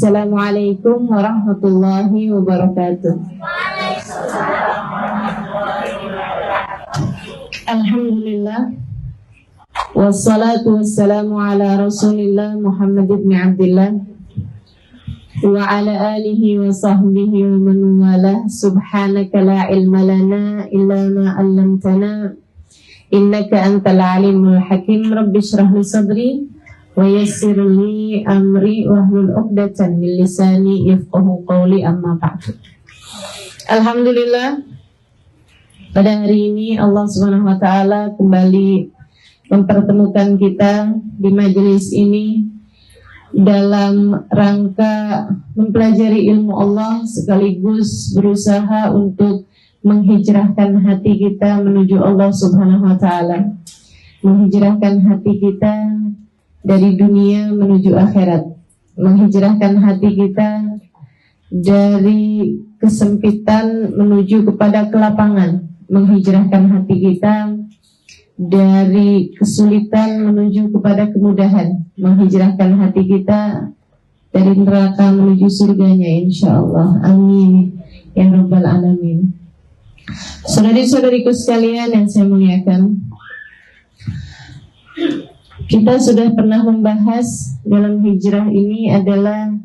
Assalamualaikum warahmatullahi wabarakatuh. Alhamdulillah. Wassalatu wassalamu ala Rasulillah Muhammad ibn Abdillah wa ala alihi wa sahbihi wa man walah. Subhanaka la ilma lana illa ma 'allamtana innaka antal alimul hakim. Rabbi shrah li sadri wa yassir li amri wahlul 'uqdatam min lisani yafqahu qawli, amma ba'du. Alhamdulillah, pada hari ini Allah Subhanahu wa taala kembali mempertemukan kita di majelis ini dalam rangka mempelajari ilmu Allah sekaligus berusaha untuk menghijrahkan hati kita menuju Allah Subhanahu wa taala. Menghijrahkan hati kita dari dunia menuju akhirat, menghijrahkan hati kita dari kesempitan menuju kepada kelapangan, menghijrahkan hati kita dari kesulitan menuju kepada kemudahan, menghijrahkan hati kita dari neraka menuju surganya insyaallah. Amin ya rabbal alamin. Saudari-saudariku sekalian yang saya muliakan, kita sudah pernah membahas dalam hijrah ini adalah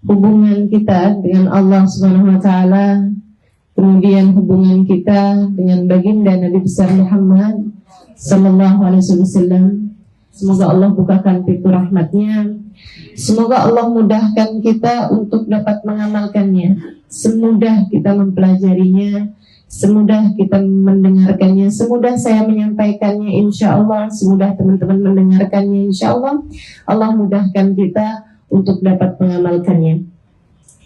hubungan kita dengan Allah Subhanahu wa taala, kemudian hubungan kita dengan baginda Nabi besar Muhammad sallallahu alaihi wasallam. Semoga Allah bukakan pintu rahmatnya. Semoga Allah mudahkan kita untuk dapat mengamalkannya, semudah kita mempelajarinya, semudah kita mendengarkannya, semudah saya menyampaikannya insya Allah, semudah teman-teman mendengarkannya insya Allah. Allah mudahkan kita untuk dapat mengamalkannya.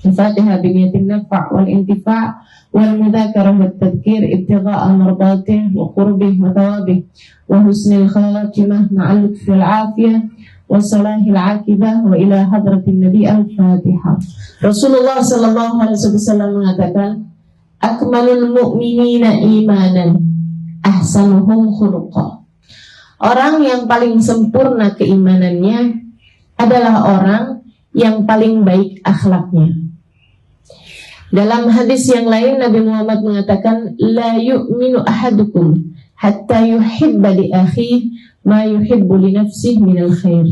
Al-Fatihah biniyatin nafa' wal intifa' wal mudzakarah wat tadhkir ibtigha'a mardatih wa qurbih wa thawabih wa husnil khatimah ma'al lutfi wal afiyah wa salahil aqibah wa ila hadratin nabi. Al-Fatihah. Rasulullah sallallahu alaihi wasallam mengatakan, akmalul mu'minina imanan ahsanuhum khuluqa. Orang yang paling sempurna keimanannya adalah orang yang paling baik akhlaknya. Dalam hadis yang lain Nabi Muhammad mengatakan, la yu'minu ahadukum hatta yuhibba li akhihi ma yuhibbu li nafsihi minal khair.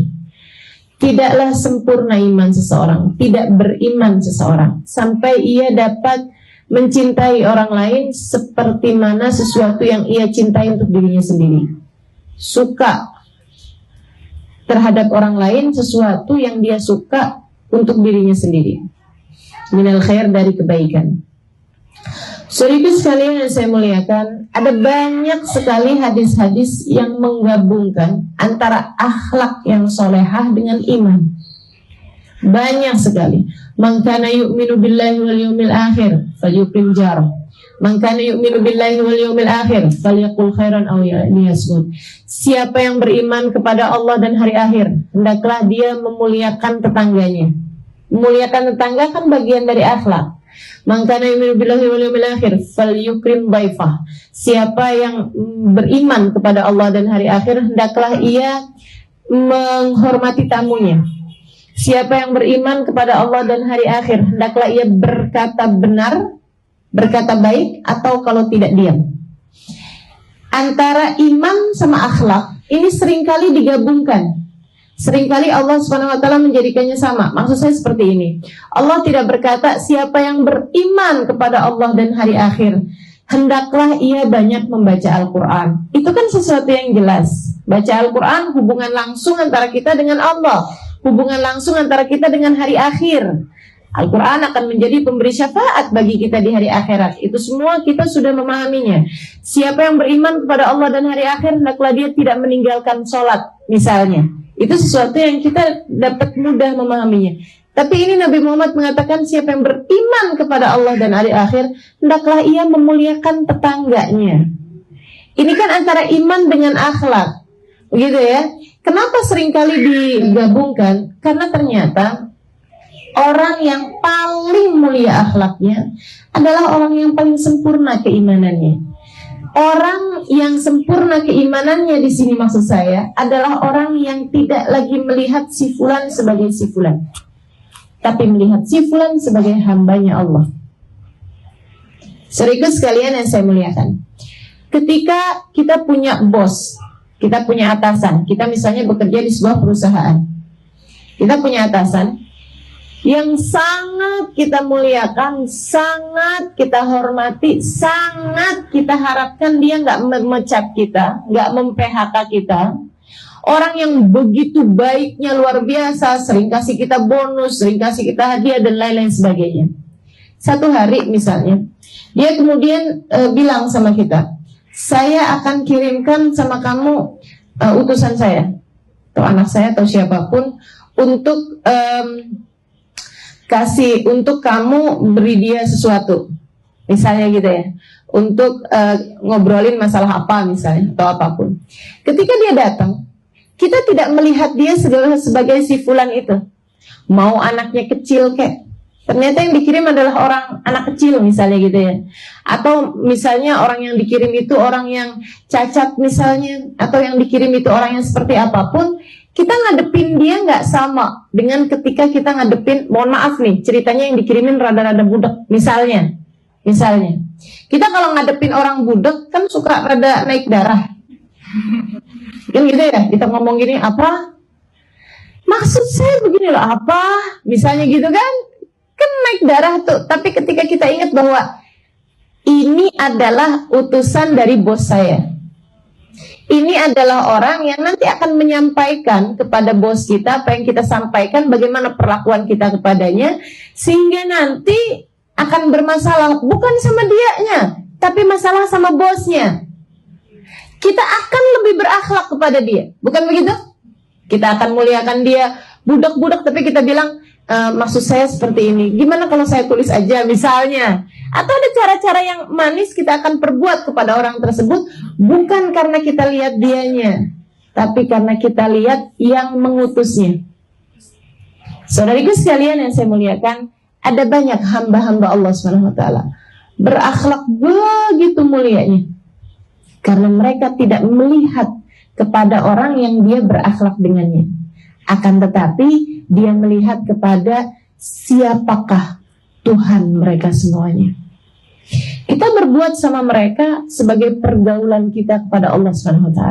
Tidaklah sempurna iman seseorang, tidak beriman seseorang sampai ia dapat mencintai orang lain seperti mana sesuatu yang ia cintai untuk dirinya sendiri. Suka terhadap orang lain sesuatu yang dia suka untuk dirinya sendiri. Minal khair, dari kebaikan. Saudara sekalian yang saya muliakan, ada banyak sekali hadis-hadis yang menggabungkan antara akhlak yang solehah dengan iman. Banyak sekali. Man kana yu'minu billahi wal yawmil akhir falyukrim jarah. Man kana yu'minu billahi wal yawmil akhir falyaqul khairan aw liyasmut. Siapa yang beriman kepada Allah dan hari akhir, hendaklah dia memuliakan tetangganya. Memuliakan tetangga kan bagian dari akhlak. Man kana yu'minu billahi wal yawmil akhir falyukrim dhaifah. Siapa yang beriman kepada Allah dan hari akhir, hendaklah ia menghormati tamunya. Siapa yang beriman kepada Allah dan hari akhir, hendaklah ia berkata benar, berkata baik, atau kalau tidak diam. Antara iman sama akhlak ini seringkali digabungkan. Seringkali Allah Subhanahu wa taala menjadikannya sama. Maksud saya seperti ini. Allah tidak berkata siapa yang beriman kepada Allah dan hari akhir, hendaklah ia banyak membaca Al-Quran. Itu kan sesuatu yang jelas. Baca Al-Quran hubungan langsung antara kita dengan Allah, hubungan langsung antara kita dengan hari akhir. Al-Quran akan menjadi pemberi syafaat bagi kita di hari akhirat. Itu semua kita sudah memahaminya. Siapa yang beriman kepada Allah dan hari akhir, hendaklah dia tidak meninggalkan sholat misalnya. Itu sesuatu yang kita dapat mudah memahaminya. Tapi ini Nabi Muhammad mengatakan siapa yang beriman kepada Allah dan hari akhir, hendaklah ia memuliakan tetangganya. Ini kan antara iman dengan akhlak, begitu ya. Kenapa seringkali digabungkan? Karena ternyata orang yang paling mulia akhlaknya adalah orang yang paling sempurna keimanannya. Orang yang sempurna keimanannya di sini maksud saya adalah orang yang tidak lagi melihat si fulan sebagai si fulan. tapi melihat si fulan sebagai hambanya Allah. Saudaraku sekalian yang saya muliakan, ketika kita punya bos, kita punya atasan, kita misalnya bekerja di sebuah perusahaan, kita punya atasan yang sangat kita muliakan, sangat kita hormati, sangat kita harapkan dia nggak memecat kita, nggak mem-PHK kita. Orang yang begitu baiknya luar biasa, sering kasih kita bonus, sering kasih kita hadiah dan lain-lain sebagainya. Satu hari misalnya, dia kemudian bilang sama kita, saya akan kirimkan sama kamu utusan saya, atau anak saya atau siapapun, untuk untuk kamu beri dia sesuatu, misalnya gitu ya, untuk ngobrolin masalah apa misalnya atau apapun. Ketika dia datang, kita tidak melihat dia sebagai si fulan itu, mau anaknya kecil kek, ternyata yang dikirim adalah orang anak kecil misalnya gitu ya, atau misalnya orang yang dikirim itu orang yang cacat misalnya, atau yang dikirim itu orang yang seperti apapun. Kita ngadepin dia nggak sama dengan ketika kita ngadepin, mohon maaf nih, ceritanya yang dikirimin rada-rada budak misalnya kita kalau ngadepin orang budak kan suka rada naik darah kan gitu ya, kita ngomong gini, apa maksud saya begini loh, apa misalnya gitu kan naik darah tuh. Tapi ketika kita ingat bahwa ini adalah utusan dari bos saya, ini adalah orang yang nanti akan menyampaikan kepada bos kita apa yang kita sampaikan, bagaimana perlakuan kita kepadanya, sehingga nanti akan bermasalah bukan sama dianya, tapi masalah sama bosnya. Kita akan lebih berakhlak kepada dia, bukan begitu? Kita akan muliakan dia, budak-budak, tapi kita bilang, maksud saya seperti ini, gimana kalau saya tulis aja misalnya. Atau ada cara-cara yang manis kita akan perbuat kepada orang tersebut, bukan karena kita lihat dianya, tapi karena kita lihat yang mengutusnya. Saudariku sekalian yang saya muliakan, ada banyak hamba-hamba Allah SWT berakhlak begitu mulianya, karena mereka tidak melihat kepada orang yang dia berakhlak dengannya, akan tetapi dia melihat kepada siapakah Tuhan mereka semuanya. Kita berbuat sama mereka sebagai pergaulan kita kepada Allah SWT.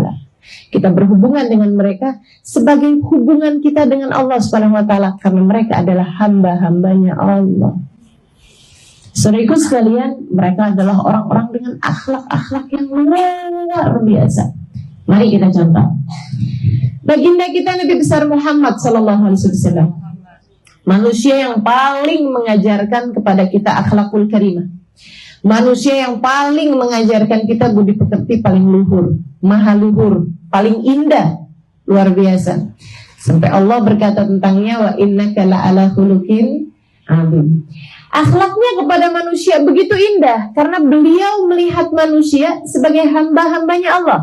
Kita berhubungan dengan mereka sebagai hubungan kita dengan Allah SWT, karena mereka adalah hamba-hambanya Allah. Saudaraku sekalian, mereka adalah orang-orang dengan akhlak-akhlak yang luar biasa. Mari kita contoh. Baginda kita Nabi besar Muhammad SAW, manusia yang paling mengajarkan kepada kita akhlakul karimah, manusia yang paling mengajarkan kita budi pekerti paling luhur, maha luhur, paling indah, luar biasa. Sampai Allah berkata tentangnya, wa innaka la'ala khuluqin adzim. Akhlaknya kepada manusia begitu indah karena beliau melihat manusia sebagai hamba-hambanya Allah.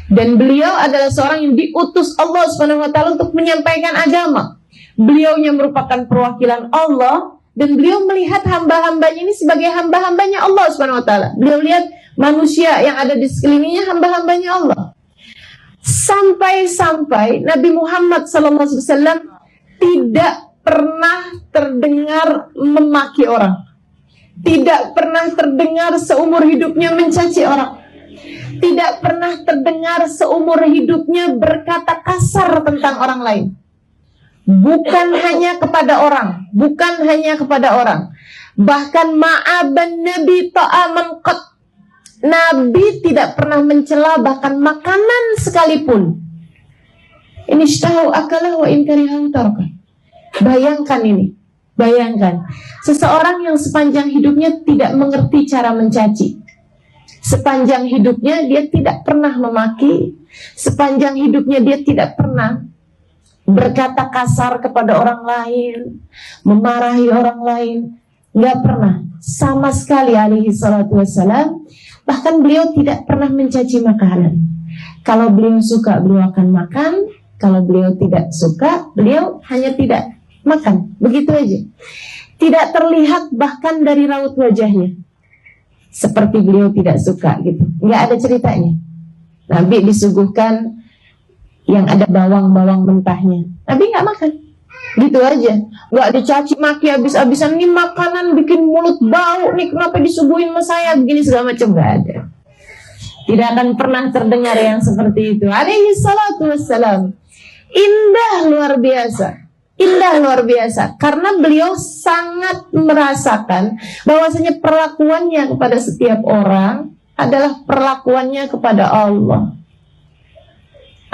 Dan beliau adalah seorang yang diutus Allah SWT untuk menyampaikan agama. Beliaunya merupakan perwakilan Allah, dan beliau melihat hamba-hambanya ini sebagai hamba-hambanya Allah SWT. Beliau lihat manusia yang ada di sekelilingnya hamba-hambanya Allah. Sampai-sampai Nabi Muhammad SAW tidak pernah terdengar memaki orang, tidak pernah terdengar seumur hidupnya mencaci orang, tidak pernah terdengar seumur hidupnya berkata kasar tentang orang lain. Bukan hanya kepada orang, bukan hanya kepada orang, bahkan ma'aban Nabi ta'aman qat, Nabi tidak pernah mencela bahkan makanan sekalipun. Ini ishtahu akalah wa in karihahu taraka. Bayangkan ini, bayangkan seseorang yang sepanjang hidupnya tidak mengerti cara mencaci, sepanjang hidupnya dia tidak pernah memaki, sepanjang hidupnya dia tidak pernah berkata kasar kepada orang lain, memarahi orang lain, nggak pernah sama sekali alaihi salatu wassalam. Bahkan beliau tidak pernah mencaci makanan. Kalau beliau suka beliau akan makan, kalau beliau tidak suka beliau hanya tidak makan, begitu aja. Tidak terlihat bahkan dari raut wajahnya seperti beliau tidak suka gitu, nggak ada ceritanya. Nabi disuguhkan yang ada bawang-bawang mentahnya, Nabi nggak makan, Gitu aja, nggak dicaci maki habis-habisan. Nih makanan bikin mulut bau nih, kenapa disuguhin sama saya begini segala macam. Nggak ada, tidak akan pernah terdengar yang seperti itu. Alaihi salatu wassalam. Indah luar biasa, indah luar biasa, karena beliau sangat merasakan bahwasanya perlakuannya kepada setiap orang adalah perlakuannya kepada Allah,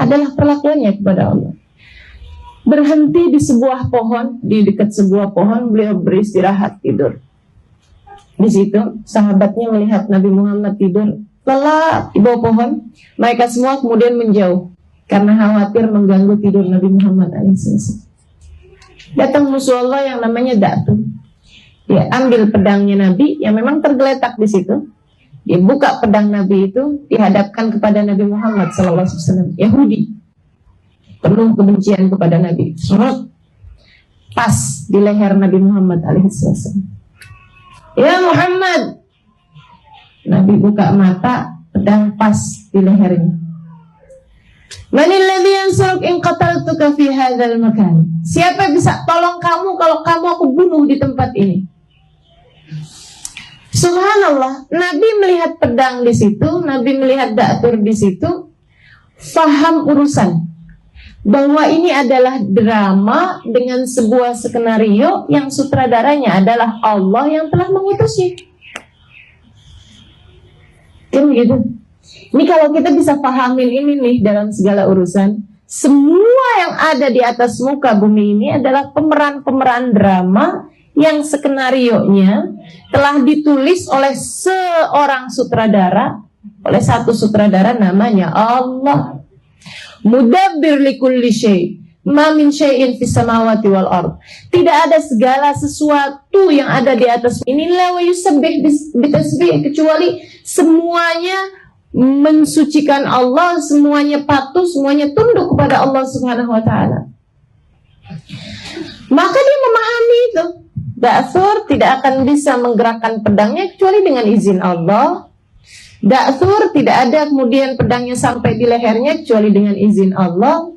adalah perlakuannya kepada Allah. Berhenti di sebuah pohon, di dekat sebuah pohon, beliau beristirahat tidur. Di situ sahabatnya melihat Nabi Muhammad tidur lelap di bawah pohon. Mereka semua kemudian menjauh karena khawatir mengganggu tidur Nabi Muhammad SAW. Datang musuh Allah yang namanya Da'tu. Dia ambil pedangnya Nabi yang memang tergeletak di situ. Dia buka pedang Nabi itu, dihadapkan kepada Nabi Muhammad SAW. Yahudi, penuh kebencian kepada Nabi. Pas di leher Nabi Muhammad SAW. Ya Muhammad. Nabi buka mata, pedang pas di lehernya. Manil ladzi yansuruk in qataltuka fi hadzal makan. Siapa yang bisa tolong kamu kalau kamu aku bunuh di tempat ini? Subhanallah, Nabi melihat pedang di situ, Nabi melihat Da'tur di situ, faham urusan bahwa ini adalah drama dengan sebuah skenario yang sutradaranya adalah Allah yang telah mengutusnya. Kan gitu. Ini kalau kita bisa pahamin ini nih dalam segala urusan, semua yang ada di atas muka bumi ini adalah pemeran-pemeran drama yang skenarionya telah ditulis oleh seorang sutradara, oleh satu sutradara namanya Allah. Mudabbir likulli syai' ma min syai'in fis samawati wal ard. Tidak ada segala sesuatu yang ada di atas ini la wa yusabbih bitasbih, kecuali semuanya mensucikan Allah, semuanya patuh, semuanya tunduk kepada Allah Subhanahu wa taala. Maka dia memahami itu. Da'thur tidak akan bisa menggerakkan pedangnya kecuali dengan izin Allah. Da'thur tidak ada kemudian pedangnya sampai di lehernya kecuali dengan izin Allah.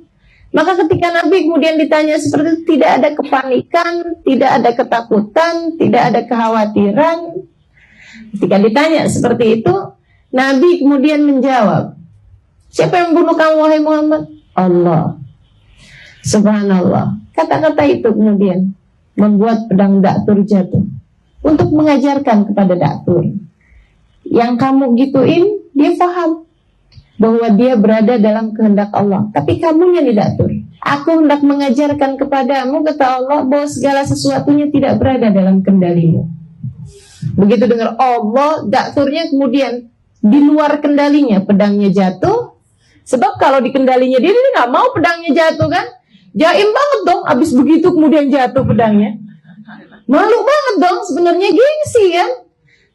Maka ketika Nabi kemudian ditanya seperti itu, tidak ada kepanikan, tidak ada ketakutan, tidak ada kekhawatiran. Ketika ditanya seperti itu, Nabi kemudian menjawab, siapa yang bunuh kamu wahai Muhammad? Allah. Subhanallah. Kata-kata itu kemudian membuat pedang Da'tur jatuh untuk mengajarkan kepada Da'tur. Yang kamu gituin, dia paham bahwa dia berada dalam kehendak Allah. Tapi kamunya tidak Da'tur. Aku hendak mengajarkan kepadamu, kata Allah, bahwa segala sesuatunya tidak berada dalam kendalimu. Begitu dengar Allah, Da'turnya kemudian di luar kendalinya, pedangnya jatuh. Sebab kalau di kendalinya dia nggak mau pedangnya jatuh kan? Jaim banget dong, abis begitu kemudian jatuh pedangnya. Malu banget dong, sebenarnya gengsi kan?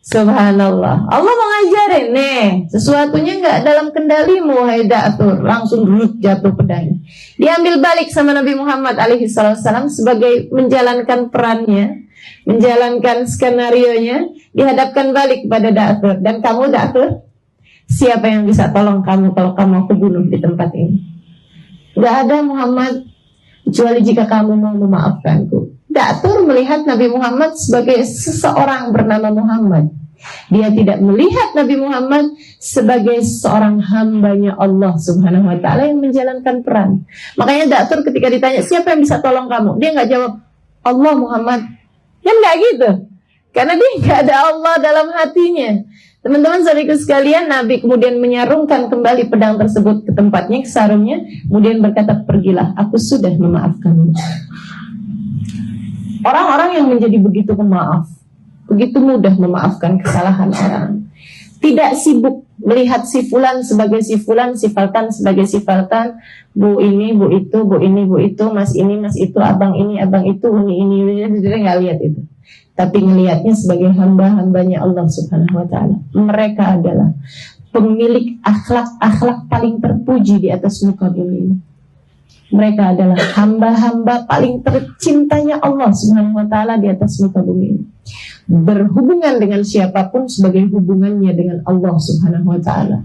Subhanallah, Allah mau ngajarin, nih, sesuatunya nggak dalam kendalimu, hai Da'tur. Langsung jatuh pedangnya. Diambil balik sama Nabi Muhammad alaihissalam sebagai menjalankan perannya, menjalankan skenarionya, dihadapkan balik kepada Da'tur. Dan kamu Da'tur, siapa yang bisa tolong kamu kalau kamu aku bunuh di tempat ini? Nggak ada Muhammad, kecuali jika kamu mau memaafkanku. Da'tur melihat Nabi Muhammad sebagai seseorang bernama Muhammad. Dia tidak melihat Nabi Muhammad sebagai seorang hambanya Allah Subhanahu wa ta'ala yang menjalankan peran. Makanya Da'tur ketika ditanya siapa yang bisa tolong kamu, dia nggak jawab Allah Muhammad. Kan nggak gitu, karena dia nggak ada Allah dalam hatinya. Teman-teman saudaraku sekalian, Nabi kemudian menyarungkan kembali pedang tersebut ke tempatnya, ke sarungnya, kemudian berkata, pergilah, aku sudah memaafkanmu. Orang-orang yang menjadi begitu pemaaf, begitu mudah memaafkan kesalahan orang, tidak sibuk melihat si fulan sebagai si fulan, si faltan sebagai si faltan, bu ini, bu itu, bu ini, bu itu, mas ini, mas itu, abang ini, abang itu, ini, dia nggak lihat itu. Tapi ngelihatnya sebagai hamba-hambanya Allah Subhanahu wa ta'ala. Mereka adalah pemilik akhlak-akhlak paling terpuji di atas muka bumi ini. Mereka adalah hamba-hamba paling tercintanya Allah Subhanahu wa ta'ala di atas muka bumi ini. Berhubungan dengan siapapun sebagai hubungannya dengan Allah Subhanahu wa ta'ala.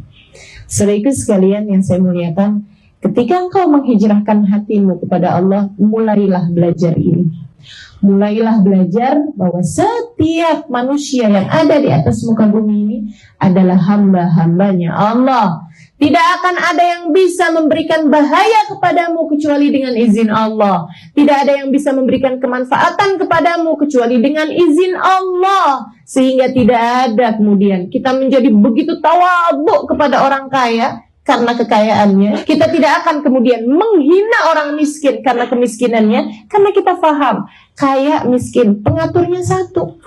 Saudaraku sekalian yang saya muliakan, Ketika engkau menghijrahkan hatimu kepada Allah, mulailah belajar ini. Mulailah belajar bahwa setiap manusia yang ada di atas muka bumi ini adalah hamba-hambanya Allah. Tidak akan ada yang bisa memberikan bahaya kepadamu kecuali dengan izin Allah. Tidak ada yang bisa memberikan kemanfaatan kepadamu kecuali dengan izin Allah. Sehingga tidak ada kemudian kita menjadi begitu tawadhu kepada orang kaya karena kekayaannya. Kita tidak akan kemudian menghina orang miskin karena kemiskinannya, karena kita paham kaya miskin pengaturnya satu,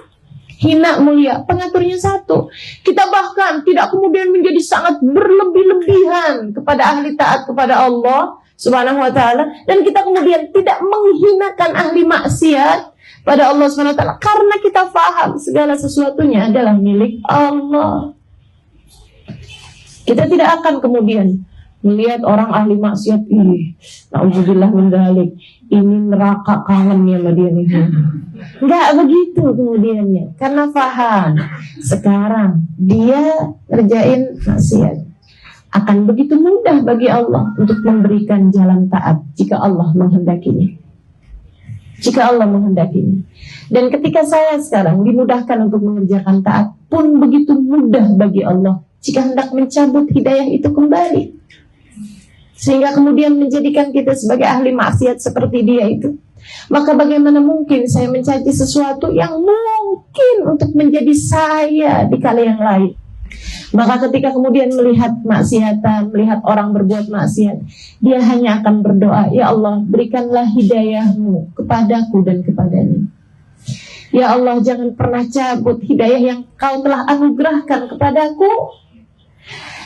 hina mulia pengaturnya satu. Kita bahkan tidak kemudian menjadi sangat berlebih-lebihan kepada ahli taat kepada Allah Subhanahu wa taala, dan kita kemudian tidak menghinakan ahli maksiat pada Allah Subhanahu wa taala karena kita paham segala sesuatunya adalah milik Allah. Kita tidak akan kemudian melihat orang ahli maksiat ini, na'udzubillah min dzalik, ini neraka kangennya sama dia nih. Enggak begitu kemudiannya, karena paham sekarang dia kerjain maksiat, akan begitu mudah bagi Allah untuk memberikan jalan taat jika Allah menghendakinya. Jika Allah menghendakinya. Dan ketika saya sekarang dimudahkan untuk mengerjakan taat pun begitu mudah bagi Allah jika hendak mencabut hidayah itu kembali, sehingga kemudian menjadikan kita sebagai ahli maksiat seperti dia itu. Maka bagaimana mungkin saya mencaci sesuatu yang mungkin untuk menjadi saya di kala yang lain. Maka ketika kemudian melihat maksiatan, melihat orang berbuat maksiat, dia hanya akan berdoa, ya Allah, berikanlah hidayahmu kepadaku dan kepadanya. Ya Allah, jangan pernah cabut hidayah yang kau telah anugerahkan kepadaku,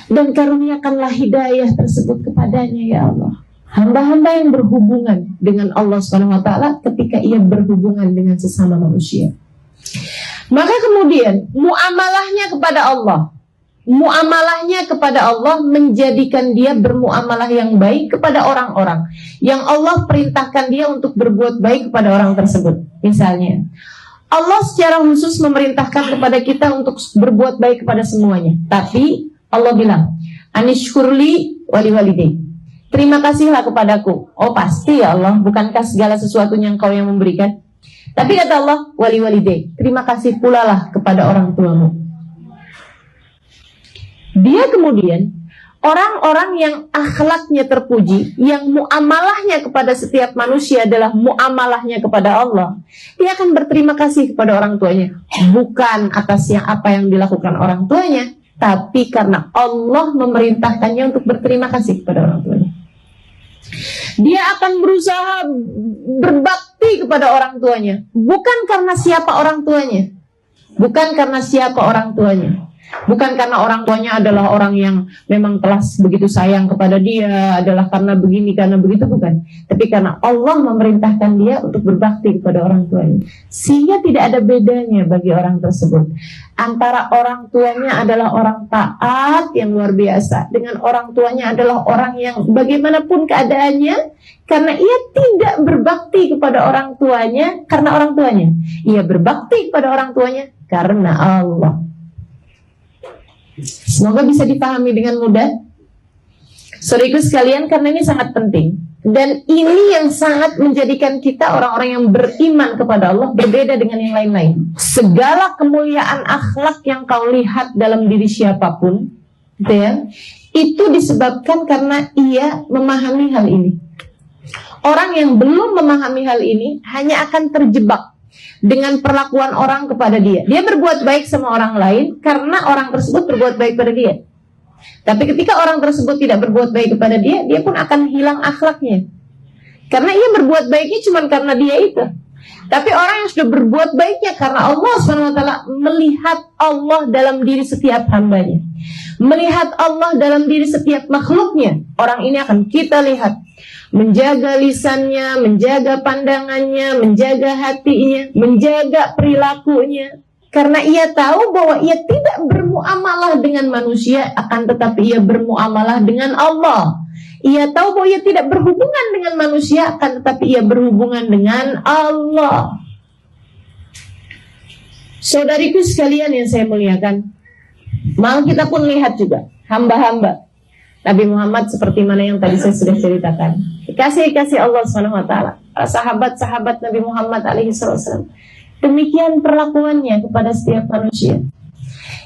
dan karuniakanlah hidayah tersebut kepadanya, ya Allah. Hamba-hamba yang berhubungan dengan Allah SWT ketika ia berhubungan dengan sesama manusia, maka kemudian muamalahnya kepada Allah menjadikan dia bermuamalah yang baik kepada orang-orang yang Allah perintahkan dia untuk berbuat baik kepada orang tersebut. Misalnya Allah secara khusus memerintahkan kepada kita untuk berbuat baik kepada semuanya, tapi Allah bilang, anishkurli wali walidayk, terima kasihlah kepadaku. Oh pasti ya Allah, bukankah segala sesuatunya engkau yang memberikan? Tapi kata Allah, wali walidayk, terima kasih pula lah kepada orang tuamu. Dia kemudian orang-orang yang akhlaknya terpuji, yang muamalahnya kepada setiap manusia adalah muamalahnya kepada Allah, dia akan berterima kasih kepada orang tuanya, bukan atas yang apa yang dilakukan orang tuanya, tapi karena Allah memerintahkannya untuk berterima kasih kepada orang tuanya. Dia akan berusaha berbakti kepada orang tuanya, bukan karena siapa orang tuanya, bukan karena orang tuanya adalah orang yang memang telah begitu sayang kepada dia, adalah karena begini, karena begitu, bukan. Tapi karena Allah memerintahkan dia untuk berbakti kepada orang tuanya. Sehingga tidak ada bedanya bagi orang tersebut antara orang tuanya adalah orang taat yang luar biasa dengan orang tuanya adalah orang yang bagaimanapun keadaannya, karena ia tidak berbakti kepada orang tuanya karena orang tuanya, ia berbakti kepada orang tuanya karena Allah. Semoga bisa dipahami dengan mudah, saudaraku sekalian, karena ini sangat penting. Dan ini yang sangat menjadikan kita orang-orang yang beriman kepada Allah berbeda dengan yang lain-lain. Segala kemuliaan akhlak yang kau lihat dalam diri siapapun, gitu ya, itu disebabkan karena ia memahami hal ini. Orang yang belum memahami hal ini hanya akan terjebak dengan perlakuan orang kepada dia. Dia berbuat baik sama orang lain karena orang tersebut berbuat baik pada dia. Tapi ketika orang tersebut tidak berbuat baik kepada dia, dia pun akan hilang akhlaknya. Karena ia berbuat baiknya cuma karena dia itu. Tapi orang yang sudah berbuat baiknya karena Allah SWT melihat Allah dalam diri setiap hambanya, melihat Allah dalam diri setiap makhluknya. Orang ini akan kita lihat menjaga lisannya, menjaga pandangannya, menjaga hatinya, menjaga perilakunya. Karena ia tahu bahwa ia tidak bermuamalah dengan manusia, akan tetapi ia bermuamalah dengan Allah. Ia tahu bahwa ia tidak berhubungan dengan manusia, akan tetapi ia berhubungan dengan Allah. Saudariku sekalian yang saya muliakan, maka kita pun lihat juga hamba-hamba Nabi Muhammad seperti mana yang tadi saya sudah ceritakan. Kasih Allah Subhanahu wa taala. Sahabat-sahabat Nabi Muhammad alaihi wasallam. Demikian perlakuannya kepada setiap manusia.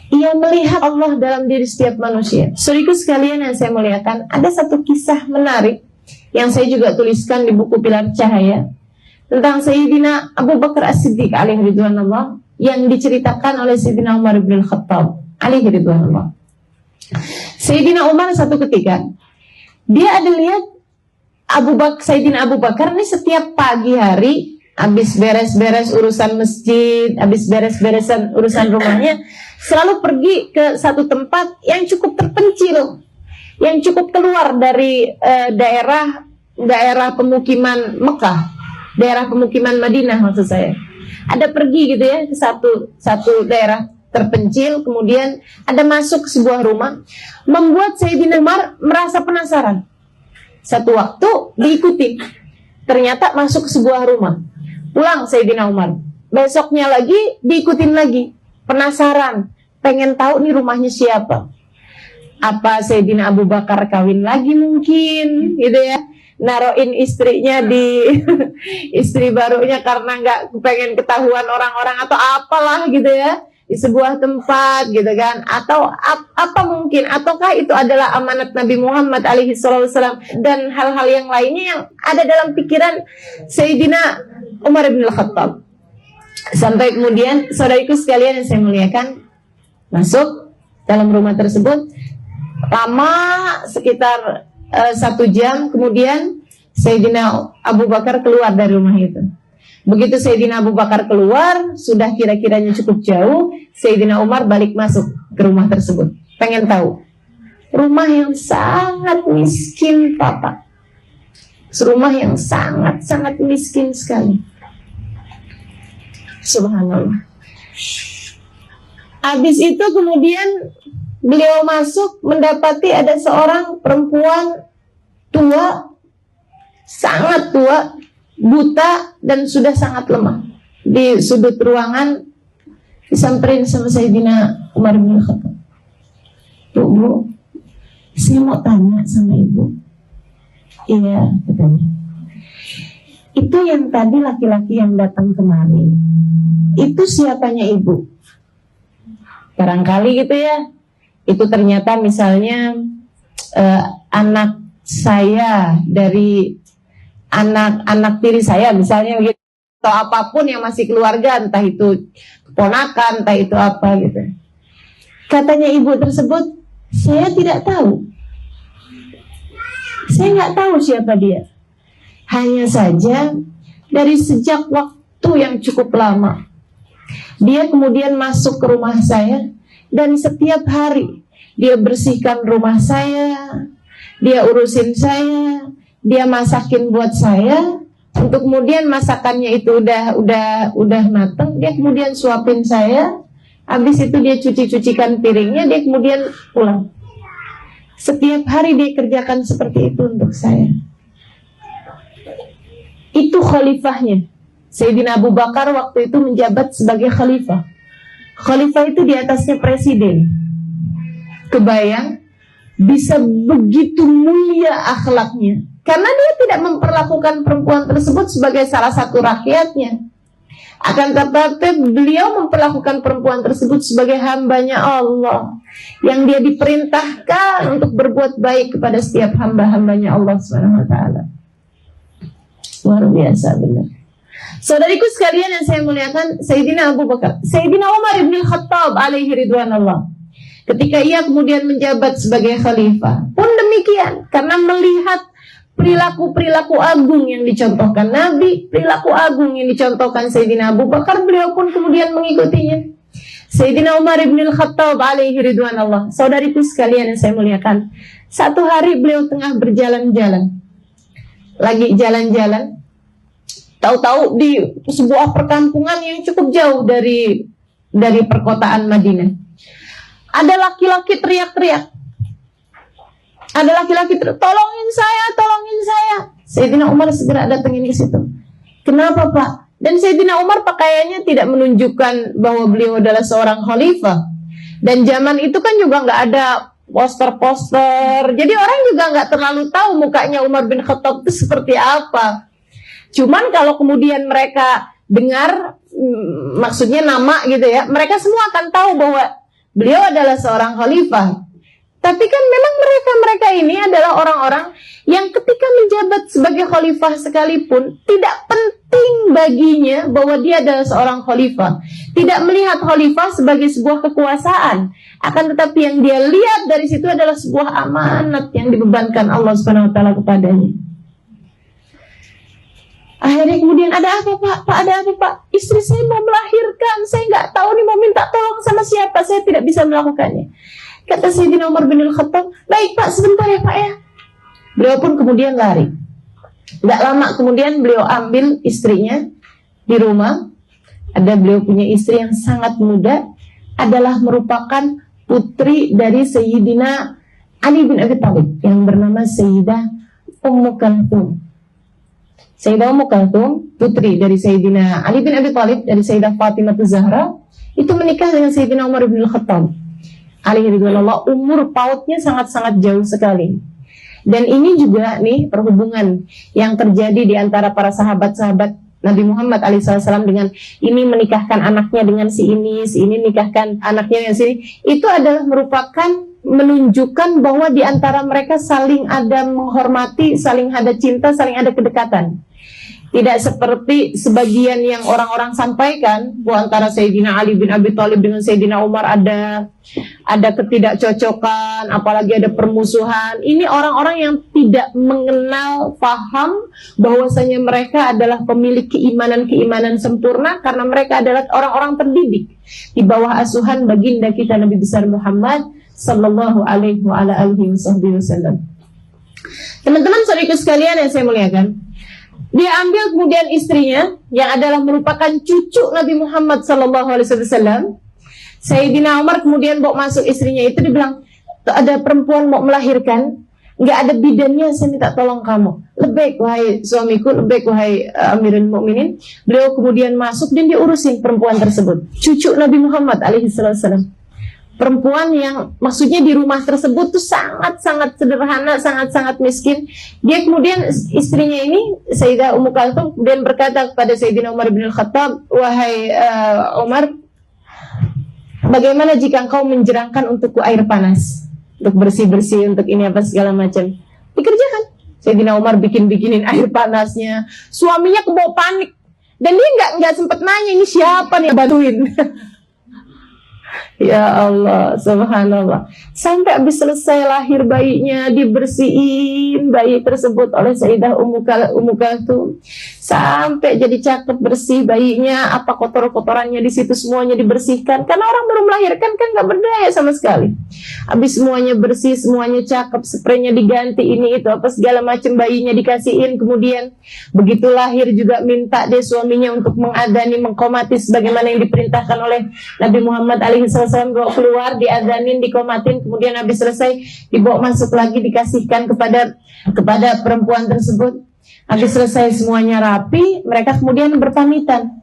Ia melihat Allah dalam diri setiap manusia. Saudaraku sekalian yang saya muliakan, ada satu kisah menarik yang saya juga tuliskan di buku Pilar Cahaya tentang Sayyidina Abu Bakar As-Siddiq alaihi ridwanullah yang diceritakan oleh Sayyidina Umar bin Khattab alaihi ridwanullah. Sayyidina Umar satu ketika dia ada lihat Sayyidina Abu Bakar ini setiap pagi hari habis beres-beres urusan masjid, habis beres-beresan urusan rumahnya, selalu pergi ke satu tempat yang cukup terpencil, yang cukup keluar dari daerah pemukiman Mekah, daerah pemukiman Madinah maksud saya. Ada pergi gitu ya ke satu daerah terpencil, kemudian ada masuk ke sebuah rumah, membuat Sayyidina Umar merasa penasaran. Satu waktu diikuti, ternyata masuk ke sebuah rumah, pulang Sayyidina Umar. Besoknya lagi diikutin lagi, penasaran, pengen tahu nih rumahnya siapa. Apa Sayyidina Abu Bakar kawin lagi mungkin, gitu ya, naroin istrinya di istri barunya karena nggak pengen ketahuan orang-orang atau apalah gitu ya, di sebuah tempat gitu kan, atau apa mungkin, ataukah itu adalah amanat Nabi Muhammad alaihi wasallam dan hal-hal yang lainnya yang ada dalam pikiran Sayyidina Umar bin Khattab. Sampai kemudian saudariku sekalian yang saya muliakan, masuk dalam rumah tersebut, lama sekitar 1 jam kemudian Sayyidina Abu Bakar keluar dari rumah itu. Begitu Sayyidina Abu Bakar keluar, sudah kira-kiranya cukup jauh, Sayyidina Umar balik masuk ke rumah tersebut. Pengen tahu. Rumah yang sangat miskin, Papa. Rumah yang sangat-sangat miskin sekali. Subhanallah. Habis itu kemudian beliau masuk, mendapati ada seorang perempuan tua, sangat tua, buta dan sudah sangat lemah. Di sudut ruangan disamperin sama Sayyidina Umar bin Khattab. Bu, saya mau tanya sama ibu. Iya, katanya. Itu yang tadi laki-laki yang datang kemari, itu siapanya ibu? Barangkali gitu ya. Itu ternyata misalnya anak saya dari anak tiri saya misalnya begitu, atau apapun yang masih keluarga, entah itu keponakan, entah itu apa gitu. Katanya ibu tersebut, saya tidak tahu. Saya nggak tahu siapa dia. Hanya saja dari sejak waktu yang cukup lama, dia kemudian masuk ke rumah saya dan setiap hari dia bersihkan rumah saya, dia urusin saya, dia masakin buat saya. Untuk kemudian masakannya itu udah matang, dia kemudian suapin saya. Habis itu dia cucikan piringnya, dia kemudian pulang. Setiap hari dia kerjakan seperti itu untuk saya. Itu khalifahnya. Sayyidina Abu Bakar waktu itu menjabat sebagai khalifah. Khalifah itu di atasnya presiden. Kebayang, bisa begitu mulia akhlaknya. Karena dia tidak memperlakukan perempuan tersebut sebagai salah satu rakyatnya. Akan tetapi beliau memperlakukan perempuan tersebut sebagai hambanya Allah, yang dia diperintahkan untuk berbuat baik kepada setiap hamba-hambanya Allah Subhanahu wa taala. Luar biasa benar. Saudariku sekalian yang saya muliakan, Sayyidina Abu Bakar, Sayyidina Umar bin Khattab alaihi ridwanullah, ketika ia kemudian menjabat sebagai khalifah pun demikian, karena melihat perilaku-perilaku agung yang dicontohkan Nabi, perilaku agung yang dicontohkan Sayyidina Abu Bakar, beliau pun kemudian mengikutinya. Sayyidina Umar bin Khattab alaihi ridwanullah, saudariku sekalian yang saya muliakan, satu hari beliau tengah berjalan-jalan, lagi jalan-jalan, tahu-tahu di sebuah perkampungan yang cukup jauh dari perkotaan Madinah, ada laki-laki teriak-teriak. Ada laki-laki tolongin saya. Sayyidina Umar segera datangin ke situ. Kenapa, Pak? Dan Sayyidina Umar pakaiannya tidak menunjukkan bahwa beliau adalah seorang khalifah. Dan zaman itu kan juga nggak ada poster-poster. Jadi orang juga nggak terlalu tahu mukanya Umar bin Khattab itu seperti apa. Cuman kalau kemudian mereka dengar, maksudnya nama gitu ya, mereka semua akan tahu bahwa beliau adalah seorang khalifah. Tapi kan memang mereka ini adalah orang-orang yang ketika menjabat sebagai khalifah sekalipun tidak penting baginya bahwa dia adalah seorang khalifah. Tidak melihat khalifah sebagai sebuah kekuasaan, akan tetapi yang dia lihat dari situ adalah sebuah amanat yang dibebankan Allah Subhanahu wa taala kepadanya. Akhirnya kemudian, ada apa Pak? Pak, ada apa Pak? Istri saya mau melahirkan, saya nggak tahu nih mau minta tolong sama siapa, saya tidak bisa melakukannya. Kata Sayyidina Umar bin Khattab, baik Pak, sebentar ya Pak ya. Beliau pun kemudian lari. Nggak lama kemudian beliau ambil istrinya di rumah. Ada beliau punya istri yang sangat muda, adalah merupakan putri dari Sayyidina Ali bin Abi Thalib yang bernama Sayyidah Ummu Kalthum. Sayyidah Ummu Kalthum, putri dari Sayyidina Ali bin Abi Thalib, dari Sayyidah Fatimah Zahra, itu menikah dengan Sayyidina Umar bin Khattab alaihi ridwanullah. Umur pautnya sangat-sangat jauh sekali. Dan ini juga nih perhubungan yang terjadi di antara para sahabat-sahabat Nabi Muhammad alaihissalam dengan ini menikahkan anaknya dengan si ini nikahkan anaknya dengan si ini. Itu adalah merupakan menunjukkan bahwa di antara mereka saling ada menghormati, saling ada cinta, saling ada kedekatan. Tidak seperti sebagian yang orang-orang sampaikan bahwa antara Sayyidina Ali bin Abi Thalib dengan Sayyidina Umar ada ketidakcocokan, apalagi ada permusuhan. Ini orang-orang yang tidak mengenal, paham bahwasanya mereka adalah pemilik keimanan sempurna, karena mereka adalah orang-orang terdidik di bawah asuhan baginda kita Nabi besar Muhammad sallallahu alaihi wasallam. Teman-teman saudaraku sekalian yang saya muliakan, dia ambil kemudian istrinya yang adalah merupakan cucu Nabi Muhammad SAW. Sayyidina Umar kemudian bawa masuk istrinya itu, dibilang ada perempuan mau melahirkan, nggak ada bidannya, saya minta tolong kamu. Lebih wahai suamiku, lebih wahai Amirul Mukminin. Beliau kemudian masuk dan diurusin perempuan tersebut, cucu Nabi Muhammad SAW. Perempuan yang maksudnya di rumah tersebut tuh sangat-sangat sederhana, sangat-sangat miskin. Dia kemudian, istrinya ini Sayyidah Ummu Kalthum kemudian berkata kepada Sayyidina Umar bin Khattab, wahai Umar, bagaimana jika engkau menjerangkan untukku air panas untuk bersih-bersih, untuk ini apa segala macam. Dikerjakan. Sayyidina Umar bikinin air panasnya. Suaminya kebawa panik dan dia nggak sempat nanya ini siapa nih yang bantuin. Ya Allah, subhanallah. Sampai habis selesai lahir bayinya, dibersihin bayi tersebut oleh Sayyidah Ummu Kalthum. Sampai jadi cakep, bersih bayinya, apa kotor-kotorannya di situ semuanya dibersihkan. Karena orang baru melahirkan kan nggak berdaya sama sekali. Habis semuanya bersih, semuanya cakep, spraynya diganti, ini itu apa segala macam, bayinya dikasihin. Kemudian begitu lahir juga minta deh suaminya untuk mengadani, mengqomati sebagaimana yang diperintahkan oleh Nabi Muhammad SAW. Bawa keluar, diadanin, dikomatin, kemudian habis selesai dibawa masuk lagi, dikasihkan kepada perempuan tersebut. Habis selesai semuanya rapi, mereka kemudian berpamitan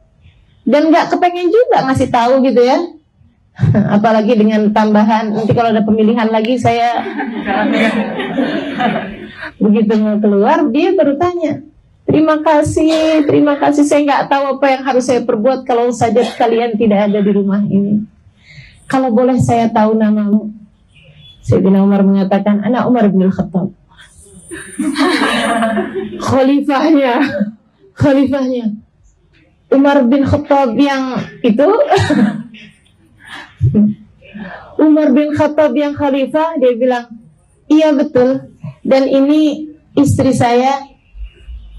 dan nggak kepengen juga ngasih tahu gitu ya. Apalagi dengan tambahan nanti kalau ada pemilihan lagi saya begitu mau keluar dia baru tanya, terima kasih, saya nggak tahu apa yang harus saya perbuat kalau saja kalian tidak ada di rumah ini. Kalau boleh saya tahu namamu? Sayyidina Umar mengatakan, anak Umar bin Khattab. Khalifahnya Umar bin Khattab yang itu. Umar bin Khattab yang khalifah. Dia bilang, iya betul. Dan ini istri saya,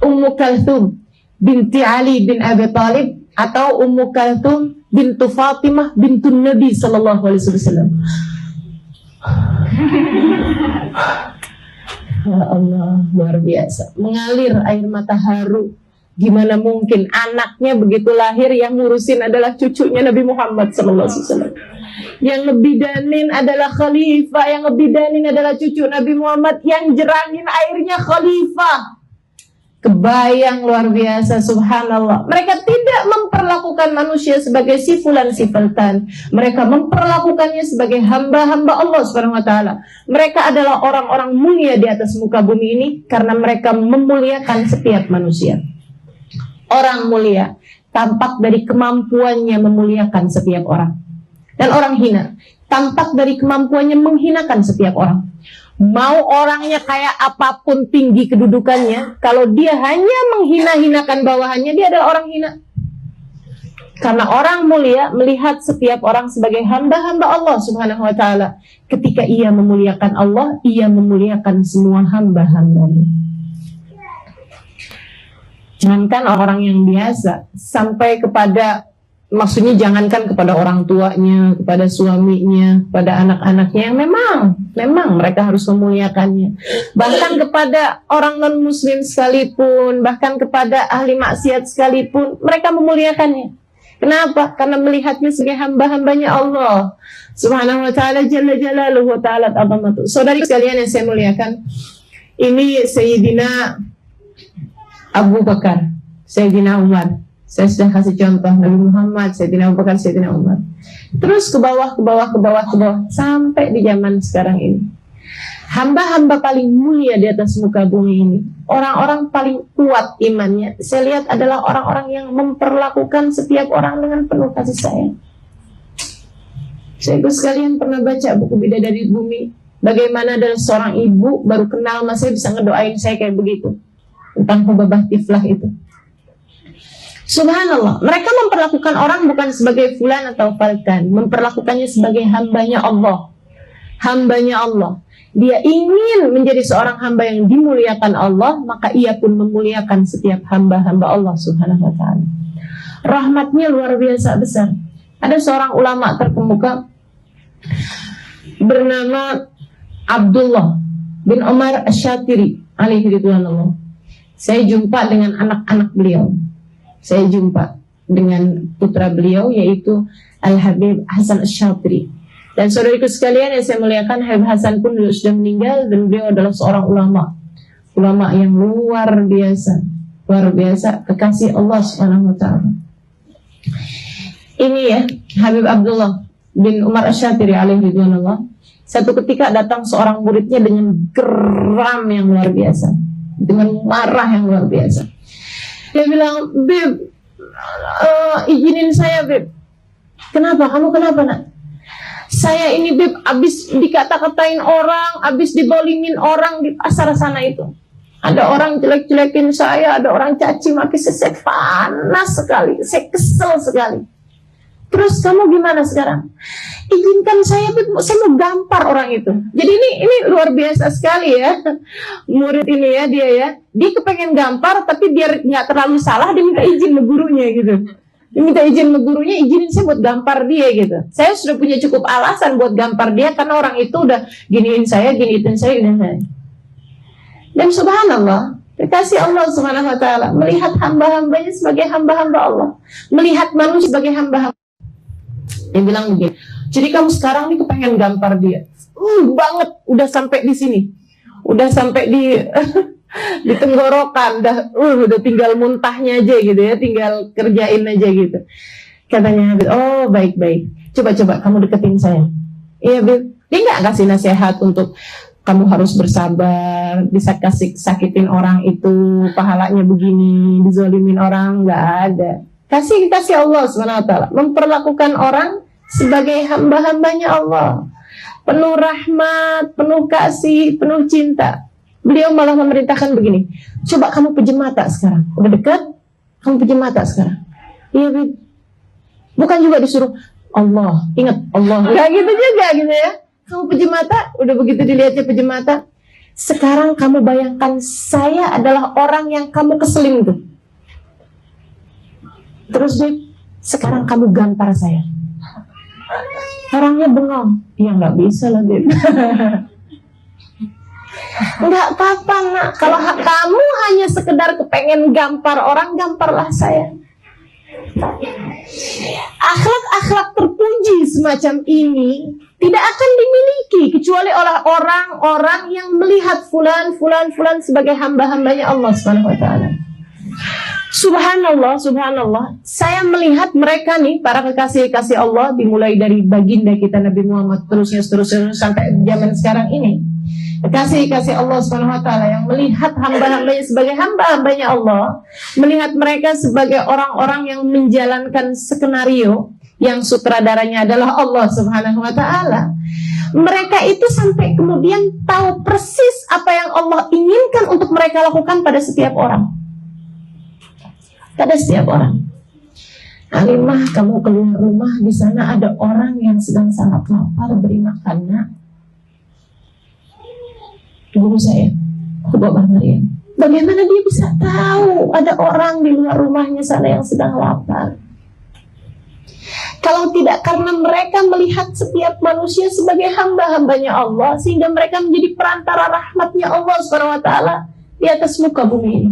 Ummu Kalthum binti Ali bin Abi Thalib, atau Ummu Kalthum bintu Fatimah bintu Nabi sallallahu alaihi wasallam. Ya Allah, luar biasa. Mengalir air mata haru. Gimana mungkin anaknya begitu lahir yang ngurusin adalah cucunya Nabi Muhammad sallallahu alaihi wasallam. Yang ngebidanin adalah khalifah, yang ngebidanin adalah cucu Nabi Muhammad, yang jerangin airnya khalifah. Kebayang luar biasa, subhanallah. Mereka tidak memperlakukan manusia sebagai si fulan si fultan. Mereka memperlakukannya sebagai hamba-hamba Allah Subhanahu wa taala. Mereka adalah orang-orang mulia di atas muka bumi ini karena mereka memuliakan setiap manusia. Orang mulia tampak dari kemampuannya memuliakan setiap orang. Dan orang hina tampak dari kemampuannya menghinakan setiap orang. Mau orangnya kayak apapun tinggi kedudukannya, kalau dia hanya menghina-hinakan bawahannya, dia adalah orang hina. Karena orang mulia melihat setiap orang sebagai hamba-hamba Allah Subhanahu wa taala. Ketika ia memuliakan Allah, ia memuliakan semua hamba-hambanya. Jangankan orang yang biasa, sampai kepada, maksudnya jangankan kepada orang tuanya, kepada suaminya, kepada anak-anaknya yang memang mereka harus memuliakannya. Bahkan kepada orang non-muslim sekalipun, bahkan kepada ahli maksiat sekalipun, mereka memuliakannya. Kenapa? Karena melihatnya sebagai hamba-hambanya Allah Subhanahu wa ta'ala jalla jalaluhu wa ta'ala ta'zamatu. Saudari sekalian yang saya muliakan, ini Sayyidina Abu Bakar, Sayyidina Umar. Saya sudah kasih contoh Nabi Muhammad, Sayyidina Abu Bakar, Sayyidina Umar. Terus ke bawah sampai di zaman sekarang ini. Hamba-hamba paling mulia di atas muka bumi ini, orang-orang paling kuat imannya, saya lihat adalah orang-orang yang memperlakukan setiap orang dengan penuh kasih sayang. Saya sekalian pernah baca buku Bidadari Bumi, bagaimana dari seorang ibu baru kenal mas saya bisa ngedoain saya kayak begitu tentang Hubabah Tiflah itu. Subhanallah, mereka memperlakukan orang bukan sebagai fulan atau falkan, memperlakukannya sebagai hambanya Allah. Hambanya Allah. Dia ingin menjadi seorang hamba yang dimuliakan Allah, maka ia pun memuliakan setiap hamba-hamba Allah Subhanahu wa ta'ala. Rahmatnya luar biasa besar. Ada seorang ulama terkemuka bernama Abdullah bin Umar Asy-Syatiri alaihi ridwanullah. Saya jumpa dengan anak-anak beliau. Saya jumpa dengan putra beliau yaitu Al-Habib Hasan Asy-Syatiri. Dan saudariku sekalian yang saya muliakan, Habib Hasan pun sudah meninggal dan beliau adalah seorang ulama yang luar biasa kekasih Allah Subhanahu wa taala. Ini ya Habib Abdullah bin Umar Asy-Syatiri alaihi ridwanullah. Satu ketika datang seorang muridnya dengan geram yang luar biasa, dengan marah yang luar biasa. Dia bilang, "Beb, izinin saya, Beb." "Kenapa? Kamu kenapa, nak?" "Saya ini, Beb, abis dikata-katain orang, abis dibolimin orang di pasar sana itu. Ada orang jelek-jelekin saya, ada orang caci maki saya panas sekali, saya kesel sekali. Terus kamu gimana sekarang?" "Izinkan saya, Beb, saya mau gampar orang itu." Jadi ini luar biasa sekali ya. Murid ini ya, dia kepengen gampar, tapi biar nggak terlalu salah, dia minta izin ke gurunya gitu. Dia minta izin ke gurunya, izinin saya buat gampar dia gitu. Saya sudah punya cukup alasan buat gampar dia, karena orang itu udah giniin saya. Dan subhanallah, kekasih Allah Subhanahu wa ta'ala melihat hamba-hambanya sebagai hamba-hamba Allah, melihat manusia sebagai hamba-hamba. Dia bilang begini, "Jadi kamu sekarang nih kepengen gampar dia banget, udah sampai di sini, udah sampai di tenggorokan, udah tinggal muntahnya aja gitu ya, tinggal kerjain aja gitu." Katanya Habib, "Oh baik-baik, coba kamu deketin saya." "Iya, Bib." Dia nggak kasih nasihat untuk kamu harus bersabar, bisa sakitin orang itu, pahalanya begini, dizolimin orang, nggak ada. Kasih Allah Subhanahu wa ta'ala memperlakukan orang sebagai hamba-hambanya Allah, penuh rahmat, penuh kasih, penuh cinta. Beliau malah memerintahkan begini, "Coba kamu pejam mata sekarang, udah dekat, kamu pejam mata sekarang." "Iya, Bib." Bukan juga disuruh Allah, ingat Allah, nggak gitu juga gitu ya. Kamu pejam mata, udah begitu dilihatnya pejam mata. "Sekarang kamu bayangkan saya adalah orang yang kamu keselin tuh. Terus, Bib, sekarang kamu gampar saya." Orangnya bengong. "Ya nggak bisa lah, Bib." "Nggak apa-apa, nak. Kalau kamu hanya sekedar kepengen gampar orang, gamparlah saya." Akhlak-akhlak terpuji semacam ini tidak akan dimiliki kecuali oleh orang-orang yang melihat fulan sebagai hamba-hambanya Allah Subhanahu wa ta'ala. Subhanallah, subhanallah. Saya melihat mereka nih, para kekasih-kekasih Allah, dimulai dari baginda kita Nabi Muhammad, terusnya sampai zaman sekarang ini. Kekasih-kekasih Allah Subhanahu wa taala yang melihat hamba-hambanya sebagai hamba-hambanya Allah, melihat mereka sebagai orang-orang yang menjalankan skenario yang sutradaranya adalah Allah Subhanahu wa taala. Mereka itu sampai kemudian tahu persis apa yang Allah inginkan untuk mereka lakukan pada setiap orang. Pada setiap orang. Alimah, kamu keluar rumah, di sana ada orang yang sedang sangat lapar, beri makan, nak. Guru saya, Bapak Maryam, bagaimana dia bisa tahu ada orang di luar rumahnya sana yang sedang lapar? Kalau tidak karena mereka melihat setiap manusia sebagai hamba-hambanya Allah, sehingga mereka menjadi perantara rahmatnya Allah Subhanahu wa taala di atas muka bumi ini.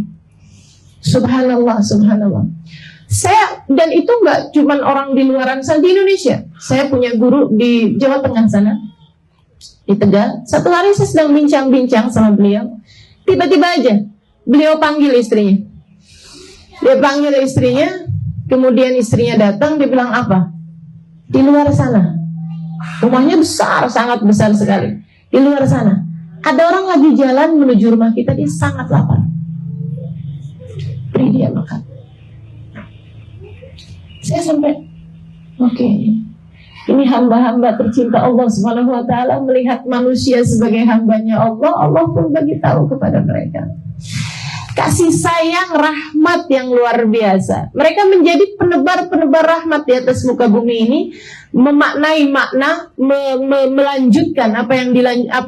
Subhanallah, subhanallah. Dan itu nggak cuma orang di luaran sana, di Indonesia. Saya punya guru di Jawa Tengah sana, di Tegal. Satu hari saya sedang bincang-bincang sama beliau, tiba-tiba aja beliau panggil istrinya. Dia panggil istrinya, kemudian istrinya datang, dia bilang apa? Di luar sana, rumahnya besar, sangat besar sekali. Di luar sana, ada orang lagi jalan menuju rumah kita, dia sangat lapar. Beri dia makan. Saya sampai, oke. Ini hamba-hamba tercinta Allah Subhanahu wa taala melihat manusia sebagai hambanya Allah, Allah pun bagi tahu kepada mereka. Kasih sayang, rahmat yang luar biasa. Mereka menjadi penebar-penebar rahmat di atas muka bumi ini, memaknai makna, melanjutkan apa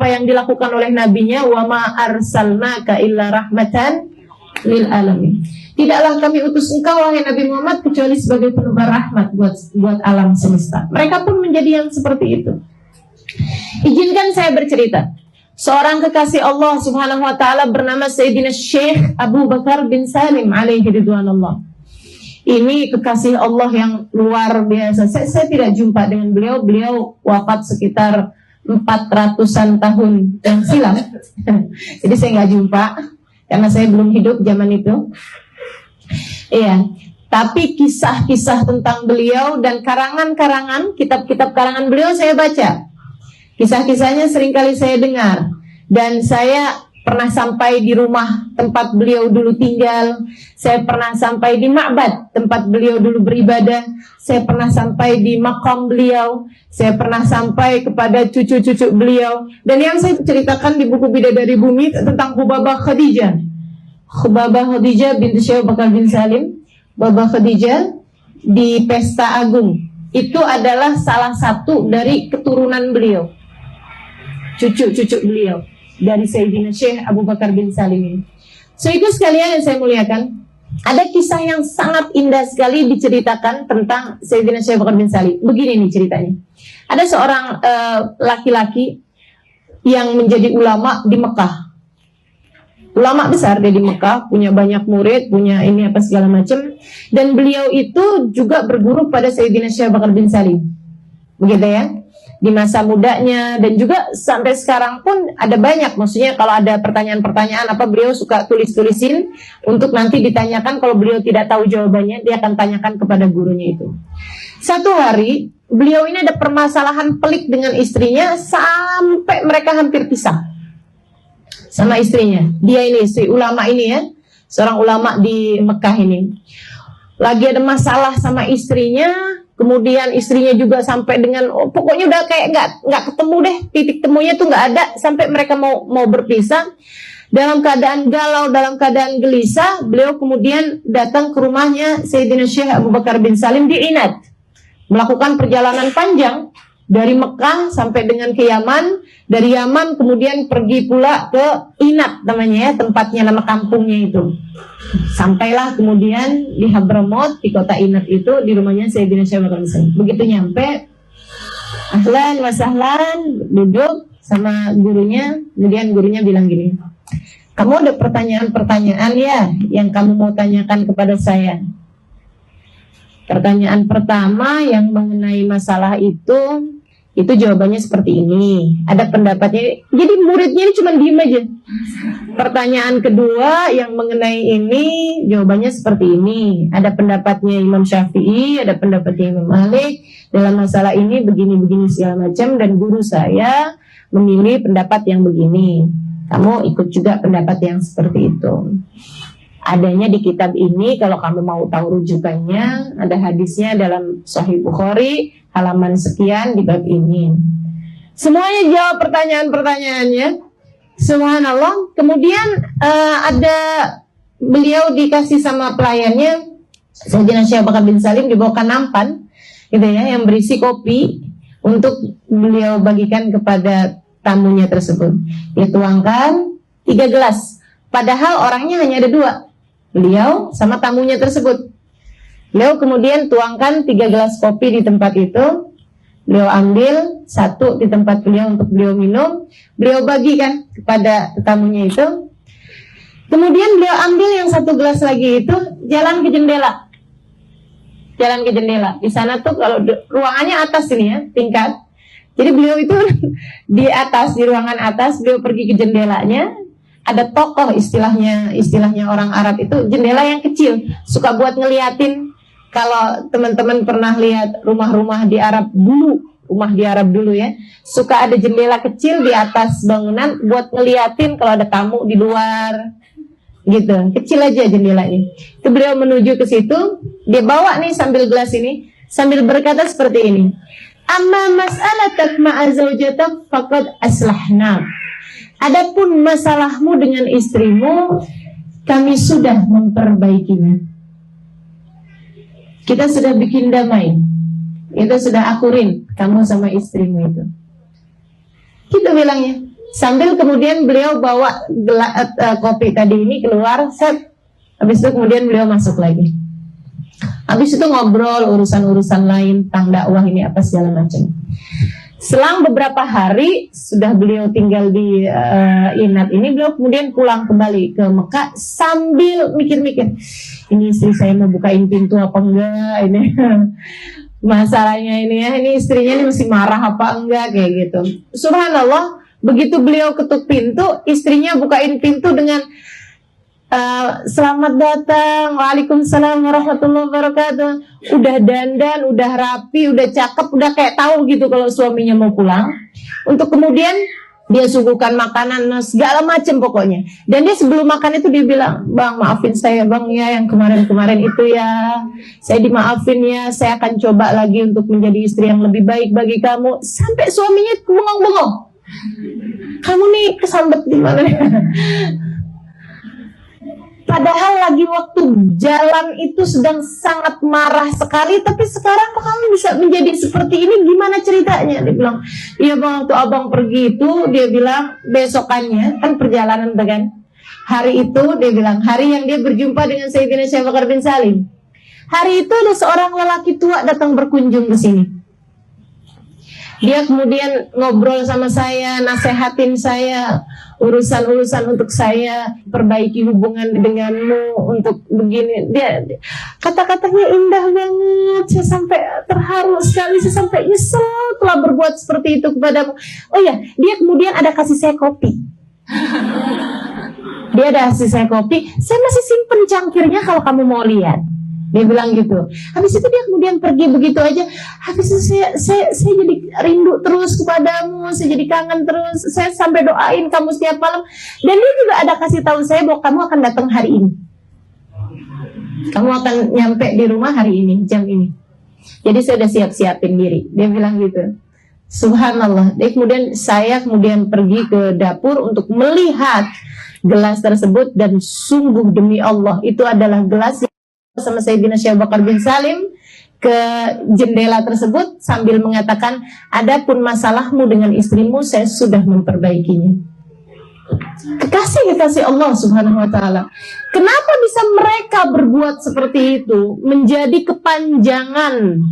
yang dilakukan oleh nabinya, wa ma arsalnaka illa rahmatan lil alamin. Tidaklah kami utus engkau wahai Nabi Muhammad kecuali sebagai penebar rahmat buat alam semesta. Mereka pun menjadi yang seperti itu. Izinkan saya bercerita. Seorang kekasih Allah Subhanahu wa taala bernama Sayyidina Syekh Abu Bakar bin Salim alaihi ridwanullah. Ini kekasih Allah yang luar biasa. Saya tidak jumpa dengan beliau. Beliau wafat sekitar 400-an tahun yang silam. Jadi saya nggak jumpa karena saya belum hidup zaman itu. Iya, tapi kisah-kisah tentang beliau dan karangan-karangan, kitab-kitab karangan beliau saya baca. Kisah-kisahnya seringkali saya dengar. Dan saya pernah sampai di rumah tempat beliau dulu tinggal. Saya pernah sampai di ma'bad tempat beliau dulu beribadah. Saya pernah sampai di makam beliau. Saya pernah sampai kepada cucu-cucu beliau. Dan yang saya ceritakan di buku Bidadari Bumi tentang Hubabah Khadijah. Hubabah Khadijah binti Syekh Bakar bin Salim, Baba Khadijah di Pesta Agung. Itu adalah salah satu dari keturunan beliau, cucu-cucu beliau dari Sayyidina Syekh Abu Bakar bin Salim ini. So itu sekalian yang saya muliakan, ada kisah yang sangat indah sekali diceritakan tentang Sayyidina Syekh Abu Bakar bin Salim. Begini nih ceritanya. Ada seorang laki-laki yang menjadi ulama di Mekah. Ulama besar dia di Mekah, punya banyak murid, punya ini apa segala macam. Dan beliau itu juga berguru pada Sayyidina Syekh Bakar bin Salim. Begitu ya. Di masa mudanya dan juga sampai sekarang pun ada banyak. Maksudnya kalau ada pertanyaan-pertanyaan apa beliau suka tulis-tulisin untuk nanti ditanyakan, kalau beliau tidak tahu jawabannya dia akan tanyakan kepada gurunya itu. Satu hari beliau ini ada permasalahan pelik dengan istrinya sampai mereka hampir pisah. Sama istrinya, dia ini istri ulama ini ya, seorang ulama di Mekah ini. Lagi ada masalah sama istrinya, kemudian istrinya juga sampai dengan pokoknya udah kayak nggak ketemu deh, titik temunya tuh nggak ada, sampai mereka mau berpisah. Dalam keadaan galau, dalam keadaan gelisah, beliau kemudian datang ke rumahnya Sayyidina Syekh Abu Bakar bin Salim di Inad, melakukan perjalanan panjang dari Mekah sampai dengan ke Yaman. Dari Yaman kemudian pergi pula ke Inad namanya ya, tempatnya, nama kampungnya itu. Sampailah kemudian di Hadramaut, di kota Inad itu, di rumahnya Sayyidina Syekh Bakar bin Salim. Begitu nyampe, ahlan wa sahlan, duduk sama gurunya. Kemudian gurunya bilang gini, kamu ada pertanyaan-pertanyaan ya yang kamu mau tanyakan kepada saya. Pertanyaan pertama yang mengenai masalah itu, Itu jawabannya seperti ini. Ada pendapatnya. Jadi muridnya ini cuma diem aja. Pertanyaan kedua yang mengenai ini, jawabannya seperti ini. Ada pendapatnya Imam Syafi'i, ada pendapatnya Imam Malik. Dalam masalah ini begini-begini segala macam. Dan guru saya memilih pendapat yang begini. Kamu ikut juga pendapat yang seperti itu. Adanya di kitab ini, kalau kamu mau tahu rujukannya, ada hadisnya dalam Sahih Bukhari, halaman sekian di bab ini. Semuanya jawab pertanyaan-pertanyaannya. Subhanallah. Kemudian ada beliau dikasih sama pelayannya, Sayyidina Syekh Bakar bin Salim, dibawakan nampan, gitu ya, yang berisi kopi untuk beliau bagikan kepada tamunya tersebut. Dia tuangkan 3 gelas. Padahal orangnya hanya ada 2. Beliau sama tamunya tersebut. Beliau kemudian tuangkan 3 gelas kopi di tempat itu. Beliau ambil 1 di tempat beliau untuk beliau minum. Beliau bagikan kepada tamunya itu. Kemudian beliau ambil yang 1 gelas lagi itu, jalan ke jendela. Jalan ke jendela. Di sana tuh kalau ruangannya atas ini ya, tingkat. Jadi beliau itu di atas, di ruangan atas, beliau pergi ke jendelanya. Ada tokoh istilahnya orang Arab itu, jendela yang kecil, suka buat ngeliatin. Kalau teman-teman pernah lihat rumah-rumah di Arab dulu, ya, suka ada jendela kecil di atas bangunan buat ngeliatin kalau ada tamu di luar, gitu. Kecil aja jendelanya. Itu beliau menuju ke situ, dia bawa nih sambil gelas ini, sambil berkata seperti ini. Amma mas'alatak ma'a zawjatak faqad aslahna. Adapun masalahmu dengan istrimu, kami sudah memperbaikinya. Kita sudah bikin damai. Kita sudah akurin kamu sama istrimu itu. Gitu bilangnya. Sambil kemudian beliau bawa kopi tadi ini keluar, set. Habis itu kemudian beliau masuk lagi. Habis itu ngobrol urusan-urusan lain tentang dakwah ini apa segala macam. Selang beberapa hari sudah beliau tinggal di Inat ini, beliau kemudian pulang kembali ke Mekah sambil mikir-mikir, ini istri saya mau bukain pintu apa enggak, ini masalahnya ini ya, ini istrinya ini masih marah apa enggak, kayak gitu. Subhanallah, begitu beliau ketuk pintu, istrinya bukain pintu dengan selamat datang, waalaikumsalam warahmatullahi wabarakatuh. Udah dandan, udah rapi, udah cakep, udah kayak tahu gitu kalau suaminya mau pulang. Untuk kemudian dia suguhkan makanan segala macam pokoknya. Dan dia sebelum makan itu dia bilang, bang maafin saya bang ya, yang kemarin-kemarin itu ya, saya dimaafin ya, saya akan coba lagi untuk menjadi istri yang lebih baik bagi kamu. Sampai suaminya bengong-bengong, kamu nih kesambet di mana? Padahal lagi waktu jalan itu sedang sangat marah sekali, tapi sekarang kok kamu bisa menjadi seperti ini, gimana ceritanya? Dia bilang, iya bang, waktu abang pergi itu, dia bilang besokannya, kan perjalanan dengan hari itu, dia bilang, hari yang dia berjumpa dengan Sayyidina Syekh Bakar bin Salim. Hari itu ada seorang lelaki tua datang berkunjung ke sini. Dia kemudian ngobrol sama saya, nasehatin saya, urusan-urusan untuk saya perbaiki hubungan denganmu untuk begini. Dia kata-katanya indah banget, saya sampai terharu sekali, saya sampai nyesel telah berbuat seperti itu kepadamu. Oh ya, dia kemudian ada kasih saya kopi. Dia ada kasih saya kopi, saya masih simpen cangkirnya kalau kamu mau lihat. Dia bilang gitu. Habis itu dia kemudian pergi begitu aja. Habis itu saya jadi rindu terus kepadamu, saya jadi kangen terus. Saya sampai doain kamu setiap malam. Dan dia juga ada kasih tahu saya bahwa kamu akan datang hari ini. Kamu akan nyampe di rumah hari ini, jam ini. Jadi saya udah siap-siapin diri. Dia bilang gitu. Subhanallah. Dan saya kemudian pergi ke dapur untuk melihat gelas tersebut, dan sungguh demi Allah itu adalah gelas yang sama Sayyidina Syekh Bakar bin Salim ke jendela tersebut sambil mengatakan, adapun masalahmu dengan istrimu saya sudah memperbaikinya. Kekasih Allah subhanahu wa ta'ala. Kenapa bisa mereka berbuat seperti itu, menjadi kepanjangan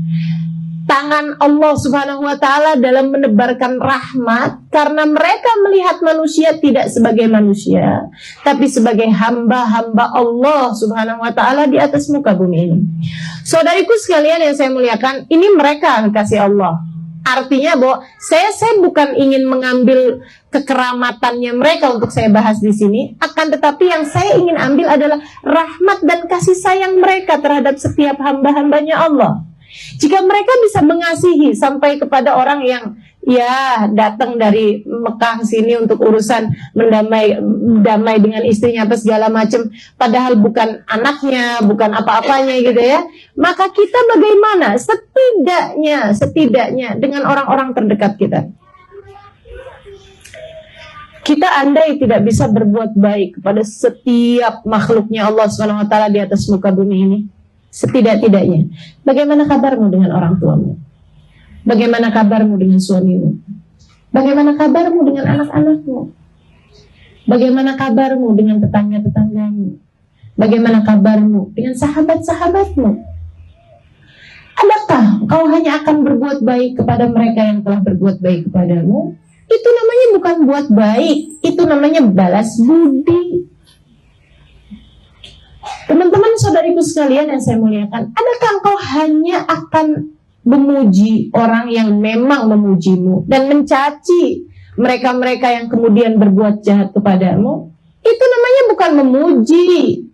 tangan Allah subhanahu wa ta'ala dalam menebarkan rahmat? Karena mereka melihat manusia tidak sebagai manusia, tapi sebagai hamba-hamba Allah subhanahu wa ta'ala di atas muka bumi ini. Saudariku sekalian yang saya muliakan, ini mereka kasih Allah. Artinya bahwa saya bukan ingin mengambil kekeramatannya mereka untuk saya bahas di sini, akan tetapi yang saya ingin ambil adalah rahmat dan kasih sayang mereka terhadap setiap hamba-hambanya Allah. Jika mereka bisa mengasihi sampai kepada orang yang ya datang dari Mekah sini untuk urusan damai dengan istrinya atau segala macam, padahal bukan anaknya, bukan apa-apanya gitu ya, maka kita bagaimana setidaknya dengan orang-orang terdekat kita andai tidak bisa berbuat baik kepada setiap makhluknya Allah SWT di atas muka bumi ini, setidak-tidaknya bagaimana kabarmu dengan orang tuamu? Bagaimana kabarmu dengan suamimu? Bagaimana kabarmu dengan anak-anakmu? Bagaimana kabarmu dengan tetangga-tetanggamu? Bagaimana kabarmu dengan sahabat-sahabatmu? Adakah kau hanya akan berbuat baik kepada mereka yang telah berbuat baik kepadamu? Itu namanya bukan buat baik, itu namanya balas budi. Teman-teman saudariku sekalian yang saya muliakan, adakah engkau hanya akan memuji orang yang memang memujimu dan mencaci mereka-mereka yang kemudian berbuat jahat kepadamu? Itu namanya bukan memuji,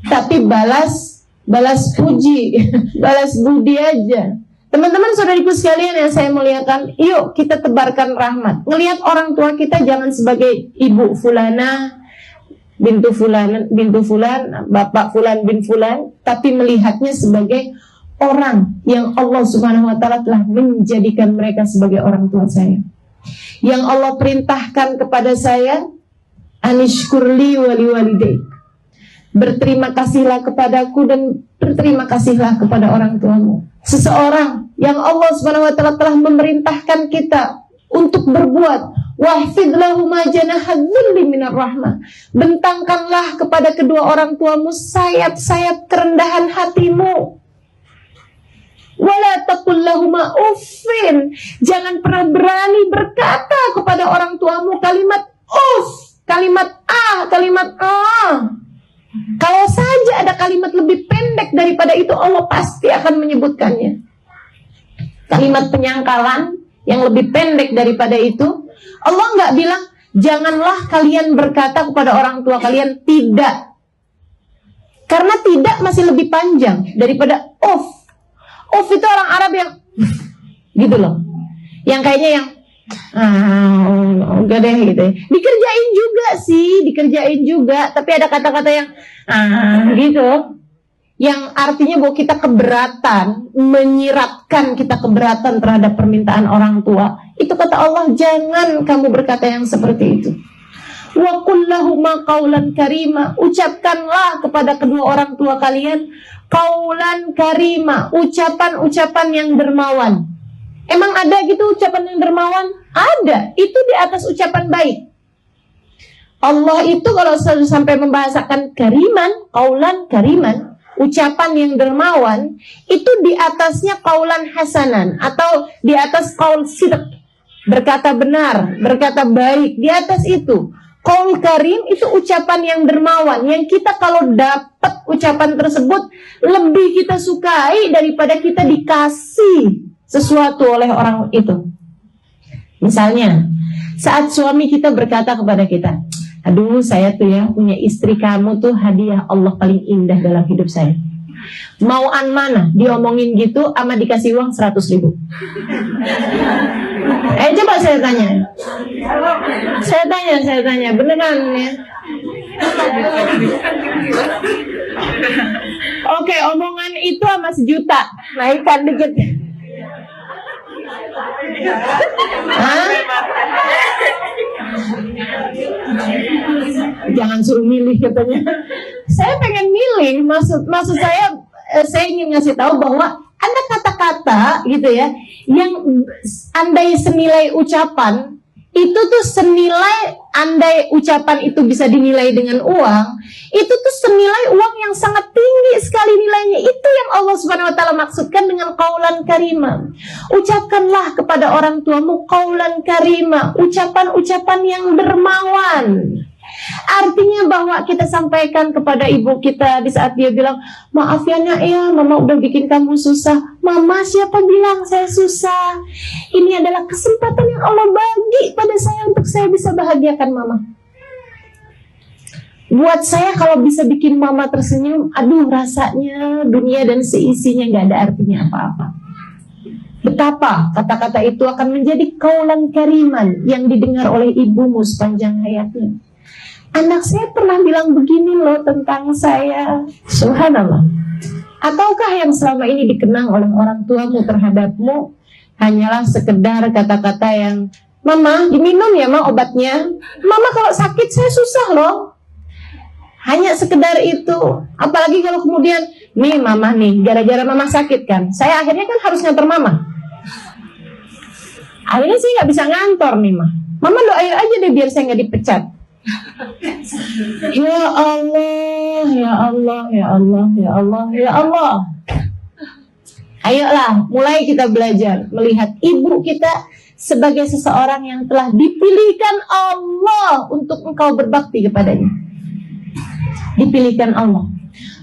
tapi balas puji, balas budi aja. Teman-teman saudariku sekalian yang saya muliakan, yuk kita tebarkan rahmat. Ngelihat orang tua kita jangan sebagai ibu fulana, bintu fulan, bapak fulan bin fulan, tapi melihatnya sebagai orang yang Allah Subhanahu wa taala telah menjadikan mereka sebagai orang tua saya. Yang Allah perintahkan kepada saya, anishkurli wali walidaik. Berterima kasihlah kepadaku dan berterima kasihlah kepada orang tuamu. Seseorang yang Allah Subhanahu wa taala telah memerintahkan kita untuk berbuat, wahfid lahuma janaha dzulli minar rahmah. Bentangkanlah kepada kedua orang tuamu sayap-sayap kerendahan hatimu. Wala taqul lahuma uffin. Jangan pernah berani berkata kepada orang tuamu kalimat uff, kalimat kalimat Kalau saja ada kalimat lebih pendek daripada itu, Allah pasti akan menyebutkannya. Kalimat penyangkalan yang lebih pendek daripada itu, Allah nggak bilang janganlah kalian berkata kepada orang tua kalian tidak. Karena tidak masih lebih panjang daripada uff. Uff itu orang Arab yang gitu loh, yang kayaknya yang enggak deh gitu ya. Dikerjain juga, tapi ada kata-kata yang gitu, yang artinya bahwa kita keberatan, menyiratkan kita keberatan terhadap permintaan orang tua. Itu kata Allah, jangan kamu berkata yang seperti itu. Wa qul lahuma qaulan karima. Ucapkanlah kepada kedua orang tua kalian qaulan karima, ucapan-ucapan yang dermawan. Emang ada gitu ucapan yang dermawan? Ada, itu di atas ucapan baik. Allah itu kalau sampai membahasakan kariman, qaulan kariman, ucapan yang dermawan, itu di atasnya qaulan hasanan, atau di atas qaul sidq, berkata benar, berkata baik, di atas itu. Qaul karim itu ucapan yang dermawan, yang kita kalau dapat ucapan tersebut lebih kita sukai daripada kita dikasih sesuatu oleh orang itu. Misalnya, saat suami kita berkata kepada kita, aduh saya tuh ya punya istri kamu tuh hadiah Allah paling indah dalam hidup saya. Mauan mana? Diomongin gitu sama dikasih uang 100.000. Coba saya tanya, beneran ya? Oke, omongan itu sama 1 juta, naikkan dikit. Jangan suruh milih katanya. Saya pengen milih, maksud saya ingin ngasih tahu bahwa ada kata-kata gitu ya, yang andai senilai ucapan itu tuh senilai, andai ucapan itu bisa dinilai dengan uang, itu tuh senilai uang yang sangat tinggi sekali nilainya. Itu yang Allah Subhanahu wa taala maksudkan dengan qaulan karima. Ucapkanlah kepada orang tuamu qaulan karima, ucapan-ucapan yang dermawan. Artinya bahwa kita sampaikan kepada ibu kita di saat dia bilang, maaf ya nak ya, mama udah bikin kamu susah. Mama, siapa bilang saya susah? Ini adalah kesempatan yang Allah bagi pada saya untuk saya bisa bahagiakan Mama. Buat saya kalau bisa bikin Mama tersenyum, aduh rasanya dunia dan seisinya gak ada artinya apa-apa. Betapa kata-kata itu akan menjadi kaulan kariman yang didengar oleh ibumu sepanjang hayatnya. Anak saya pernah bilang begini loh tentang saya. Subhanallah. Ataukah yang selama ini dikenang oleh orang tuamu terhadapmu hanyalah sekedar kata-kata yang, Mama diminum ya Ma obatnya, Mama kalau sakit saya susah loh. Hanya sekedar itu. Apalagi kalau kemudian, nih Mama nih, gara-gara Mama sakit kan, saya akhirnya kan harus ngantor Mama. Akhirnya saya gak bisa ngantor nih Mama doain aja deh biar saya gak dipecat. Ya Allah, ya Allah, ya Allah, ya Allah, ya Allah. Ayolah, mulai kita belajar melihat ibu kita sebagai seseorang yang telah dipilihkan Allah untuk engkau berbakti kepadanya. Dipilihkan Allah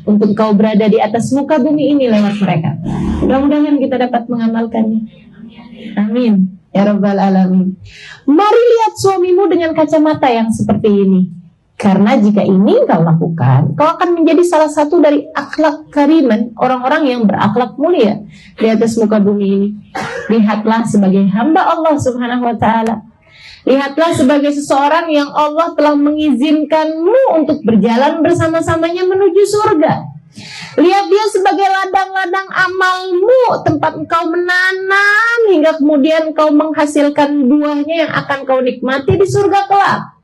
untuk engkau berada di atas muka bumi ini lewat mereka. Mudah-mudahan kita dapat mengamalkannya. Amin. Ya Rabbal Alamin. Mari lihat suamimu dengan kacamata yang seperti ini. Karena jika ini kau lakukan, kau akan menjadi salah satu dari akhlak kariman, orang-orang yang berakhlak mulia di atas muka bumi ini. Lihatlah sebagai hamba Allah Subhanahu wa ta'ala. Lihatlah sebagai seseorang yang Allah telah mengizinkanmu untuk berjalan bersama-samanya menuju surga. Lihat dia sebagai ladang-ladang amalmu, tempat engkau menanam hingga kemudian engkau menghasilkan buahnya yang akan kau nikmati di surga kelak.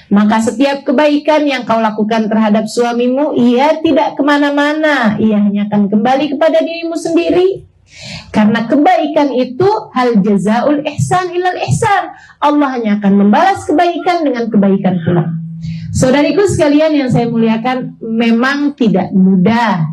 Maka setiap kebaikan yang kau lakukan terhadap suamimu, ia tidak kemana-mana, ia hanya akan kembali kepada dirimu sendiri. Karena kebaikan itu hal jazaul ihsan ilal ihsan, Allah hanya akan membalas kebaikan dengan kebaikan pula. Saudariku sekalian yang saya muliakan, memang tidak mudah.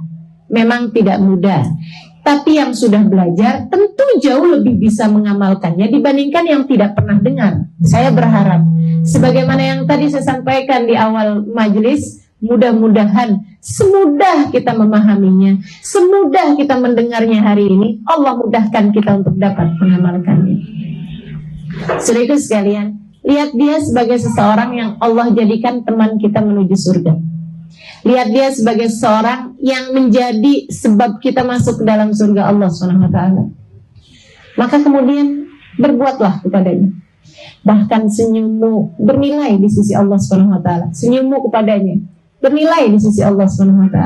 Tapi yang sudah belajar tentu jauh lebih bisa mengamalkannya dibandingkan yang tidak pernah dengar. Saya berharap, sebagaimana yang tadi saya sampaikan di awal majelis, mudah-mudahan semudah kita memahaminya, semudah kita mendengarnya hari ini, Allah mudahkan kita untuk dapat mengamalkannya. Saudariku sekalian, lihat dia sebagai seseorang yang Allah jadikan teman kita menuju surga. Lihat dia sebagai seseorang yang menjadi sebab kita masuk ke dalam surga Allah SWT. Maka kemudian berbuatlah kepadanya. Bahkan senyummu bernilai di sisi Allah SWT. Senyummu kepadanya bernilai di sisi Allah SWT.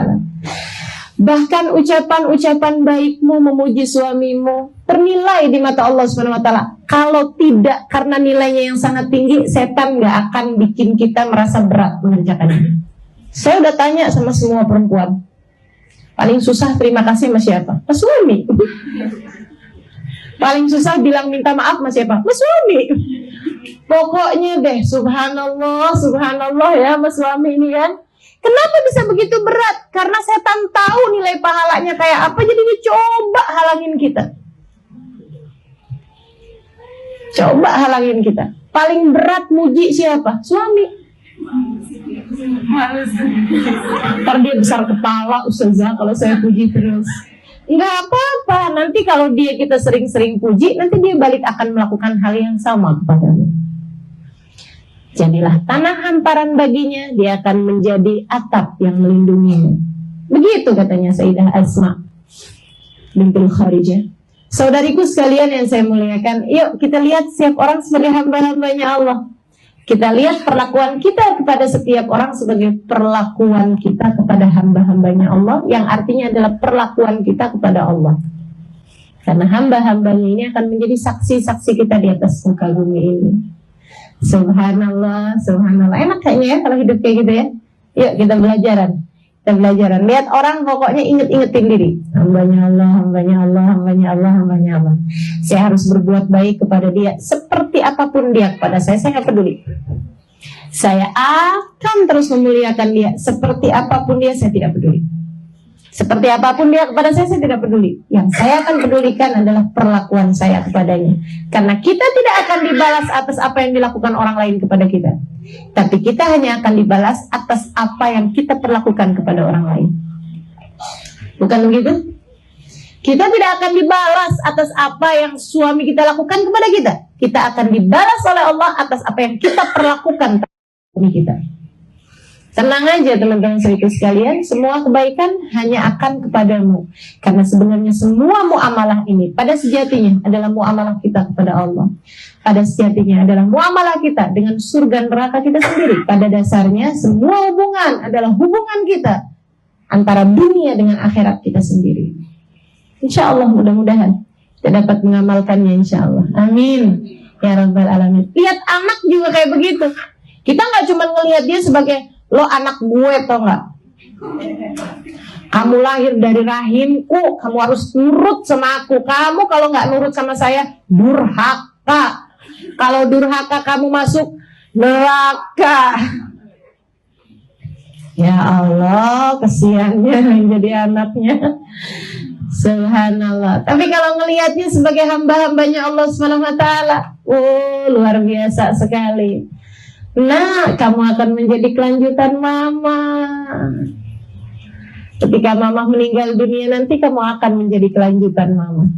Bahkan ucapan-ucapan baikmu memuji suamimu ternilai di mata Allah SWT. Kalau tidak karena nilainya yang sangat tinggi, setan gak akan bikin kita merasa berat mengerjakannya. Saya udah tanya sama semua perempuan, paling susah terima kasih sama siapa? Mas suami. Paling susah bilang minta maaf sama siapa? Mas suami. Pokoknya deh, subhanallah, subhanallah ya mas suami ini kan. Kenapa bisa begitu berat? Karena setan tahu nilai pahalanya kayak apa, jadi dia coba halangin kita. Coba halangin kita. Paling berat muji siapa? Suami. Ntar dia besar kepala ustazah kalau saya puji terus. Nggak apa-apa, nanti kalau kita sering-sering puji, nanti dia balik akan melakukan hal yang sama kepadamu. Jadilah tanah hamparan baginya, dia akan menjadi atap yang melindungimu. Begitu katanya Sayyidah Asma bintul Kharijah. Saudariku sekalian yang saya muliakan, yuk kita lihat setiap orang sebagai hamba-hambanya Allah. Kita lihat perlakuan kita kepada setiap orang sebagai perlakuan kita kepada hamba-hambanya Allah, yang artinya adalah perlakuan kita kepada Allah. Karena hamba-hambanya ini akan menjadi saksi-saksi kita di atas muka bumi ini. Subhanallah, subhanallah. Enak kayaknya ya kalau hidup kayak gitu ya. Yuk kita belajaran. Lihat orang pokoknya inget-ingetin diri. Hambanya Allah, hambanya Allah, hambanya Allah, hambanya Allah. Saya harus berbuat baik kepada dia. Seperti apapun dia kepada saya nggak peduli. Saya akan terus memuliakan dia. Seperti apapun dia, saya tidak peduli. Seperti apapun dia kepada saya tidak peduli. Yang saya akan pedulikan adalah perlakuan saya kepadanya. Karena kita tidak akan dibalas atas apa yang dilakukan orang lain kepada kita. Tapi kita hanya akan dibalas atas apa yang kita perlakukan kepada orang lain. Bukan begitu? Kita tidak akan dibalas atas apa yang suami kita lakukan kepada kita. Kita akan dibalas oleh Allah atas apa yang kita perlakukan terhadap suami kita. Tenang aja teman-teman saudaraku sekalian, semua kebaikan hanya akan kepadamu. Karena sebenarnya semua muamalah ini pada sejatinya adalah muamalah kita kepada Allah. Pada sejatinya adalah muamalah kita dengan surga neraka kita sendiri. Pada dasarnya semua hubungan adalah hubungan kita antara dunia dengan akhirat kita sendiri. Insya Allah mudah-mudahan kita dapat mengamalkannya insya Allah. Amin. Ya Rabbal Alamin. Lihat anak juga kayak begitu. Kita nggak cuma ngelihat dia sebagai lo anak gue, tau nggak? Kamu lahir dari rahimku, kamu harus nurut sama aku. Kamu kalau nggak nurut sama saya, durhaka. Kalau durhaka kamu masuk neraka. Ya Allah, kesiannya menjadi anaknya. Subhanallah. Tapi kalau ngelihatnya sebagai hamba-hambanya Allah Subhanahu wa taala, luar biasa sekali. Nah, kamu akan menjadi kelanjutan mama. Ketika mama meninggal dunia nanti kamu akan menjadi kelanjutan mama.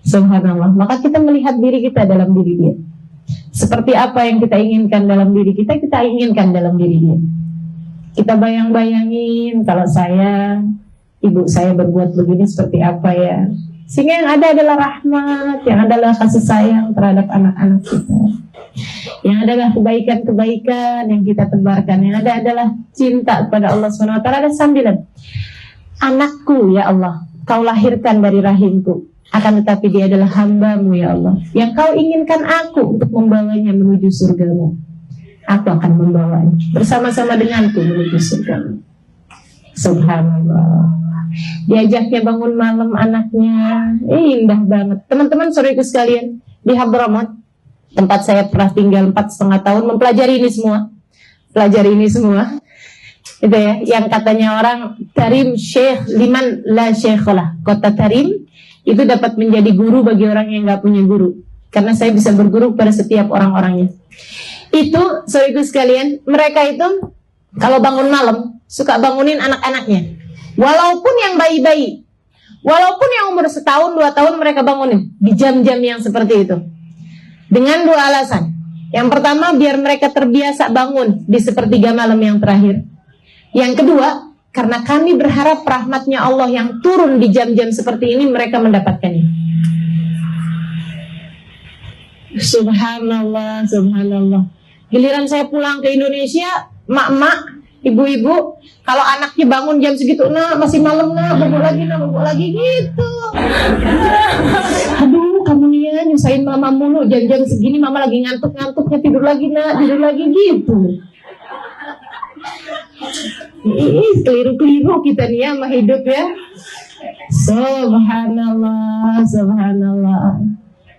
Subhanallah. Maka kita melihat diri kita dalam diri dia. Seperti apa yang kita inginkan dalam diri kita, kita inginkan dalam diri dia. Kita bayang-bayangin kalau saya, ibu saya berbuat begini seperti apa ya. Sehingga yang ada adalah rahmat, yang adalah kasih sayang terhadap anak-anak kita. Yang adalah kebaikan-kebaikan yang kita tebarkan. Yang ada adalah cinta kepada Allah SWT dan sambilan. Anakku ya Allah, kau lahirkan dari rahimku. Akan tetapi dia adalah hambamu ya Allah. Yang kau inginkan aku untuk membawanya menuju surgamu. Aku akan membawanya bersama-sama denganku menuju surgamu. Subhanallah. Diajaknya bangun malam anaknya, indah banget. Teman-teman saudaraku sekalian, di Hadramaut, tempat saya pernah tinggal 4,5 tahun, mempelajari ini semua. Pelajari ini semua. Itu ya, yang katanya orang Tarim Syekh liman la syekhlah. Kota Tarim itu dapat menjadi guru bagi orang yang nggak punya guru. Karena saya bisa berguru pada setiap orang-orangnya. Itu saudaraku sekalian, mereka itu kalau bangun malam suka bangunin anak-anaknya. Walaupun yang bayi-bayi, walaupun yang umur 1 tahun, 2 tahun mereka bangunin di jam-jam yang seperti itu. Dengan 2 alasan. Yang pertama, biar mereka terbiasa bangun di sepertiga malam yang terakhir. Yang kedua, karena kami berharap rahmatnya Allah yang turun di jam-jam seperti ini, mereka mendapatkannya. Subhanallah, subhanallah. Giliran saya pulang ke Indonesia, mak-mak, ibu-ibu, kalau anaknya bangun jam segitu, nah masih malam, nah bobo lagi gitu. Aduh, kamu nih ya nyusahin mama mulu, jam-jam segini mama lagi ngantuk-ngantuknya, tidur lagi gitu. Keliru-keliru kita nih ya sama hidup ya. Subhanallah, subhanallah.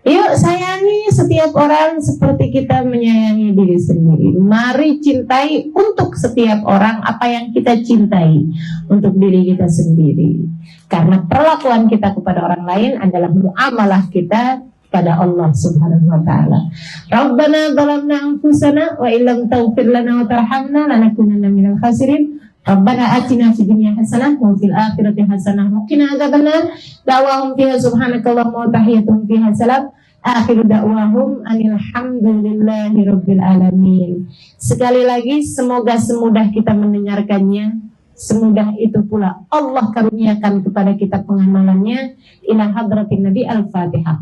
Yuk sayangi setiap orang seperti kita menyayangi diri sendiri. Mari cintai untuk setiap orang apa yang kita cintai untuk diri kita sendiri. Karena perlakuan kita kepada orang lain adalah muamalah kita pada Allah Subhanahu wa taala. Rabbana zalamna anfusana wa illam taghfir lana wa tarhamna lanakunanna minal khasirin. Rabbana atina fid dunya hasanah wa fil akhirati hasanah wa qina adzabannar. Da'wahum fiha subhanakallahumma wa tahiyyatuhum fiha salam. Akhiru da'wahum alhamdulillahi rabbil alamin. Sekali lagi semoga semudah kita mendengarkannya, semudah itu pula Allah karuniakan kepada kita pengamalannya. Ila hadratin Nabi Al-Fatihah.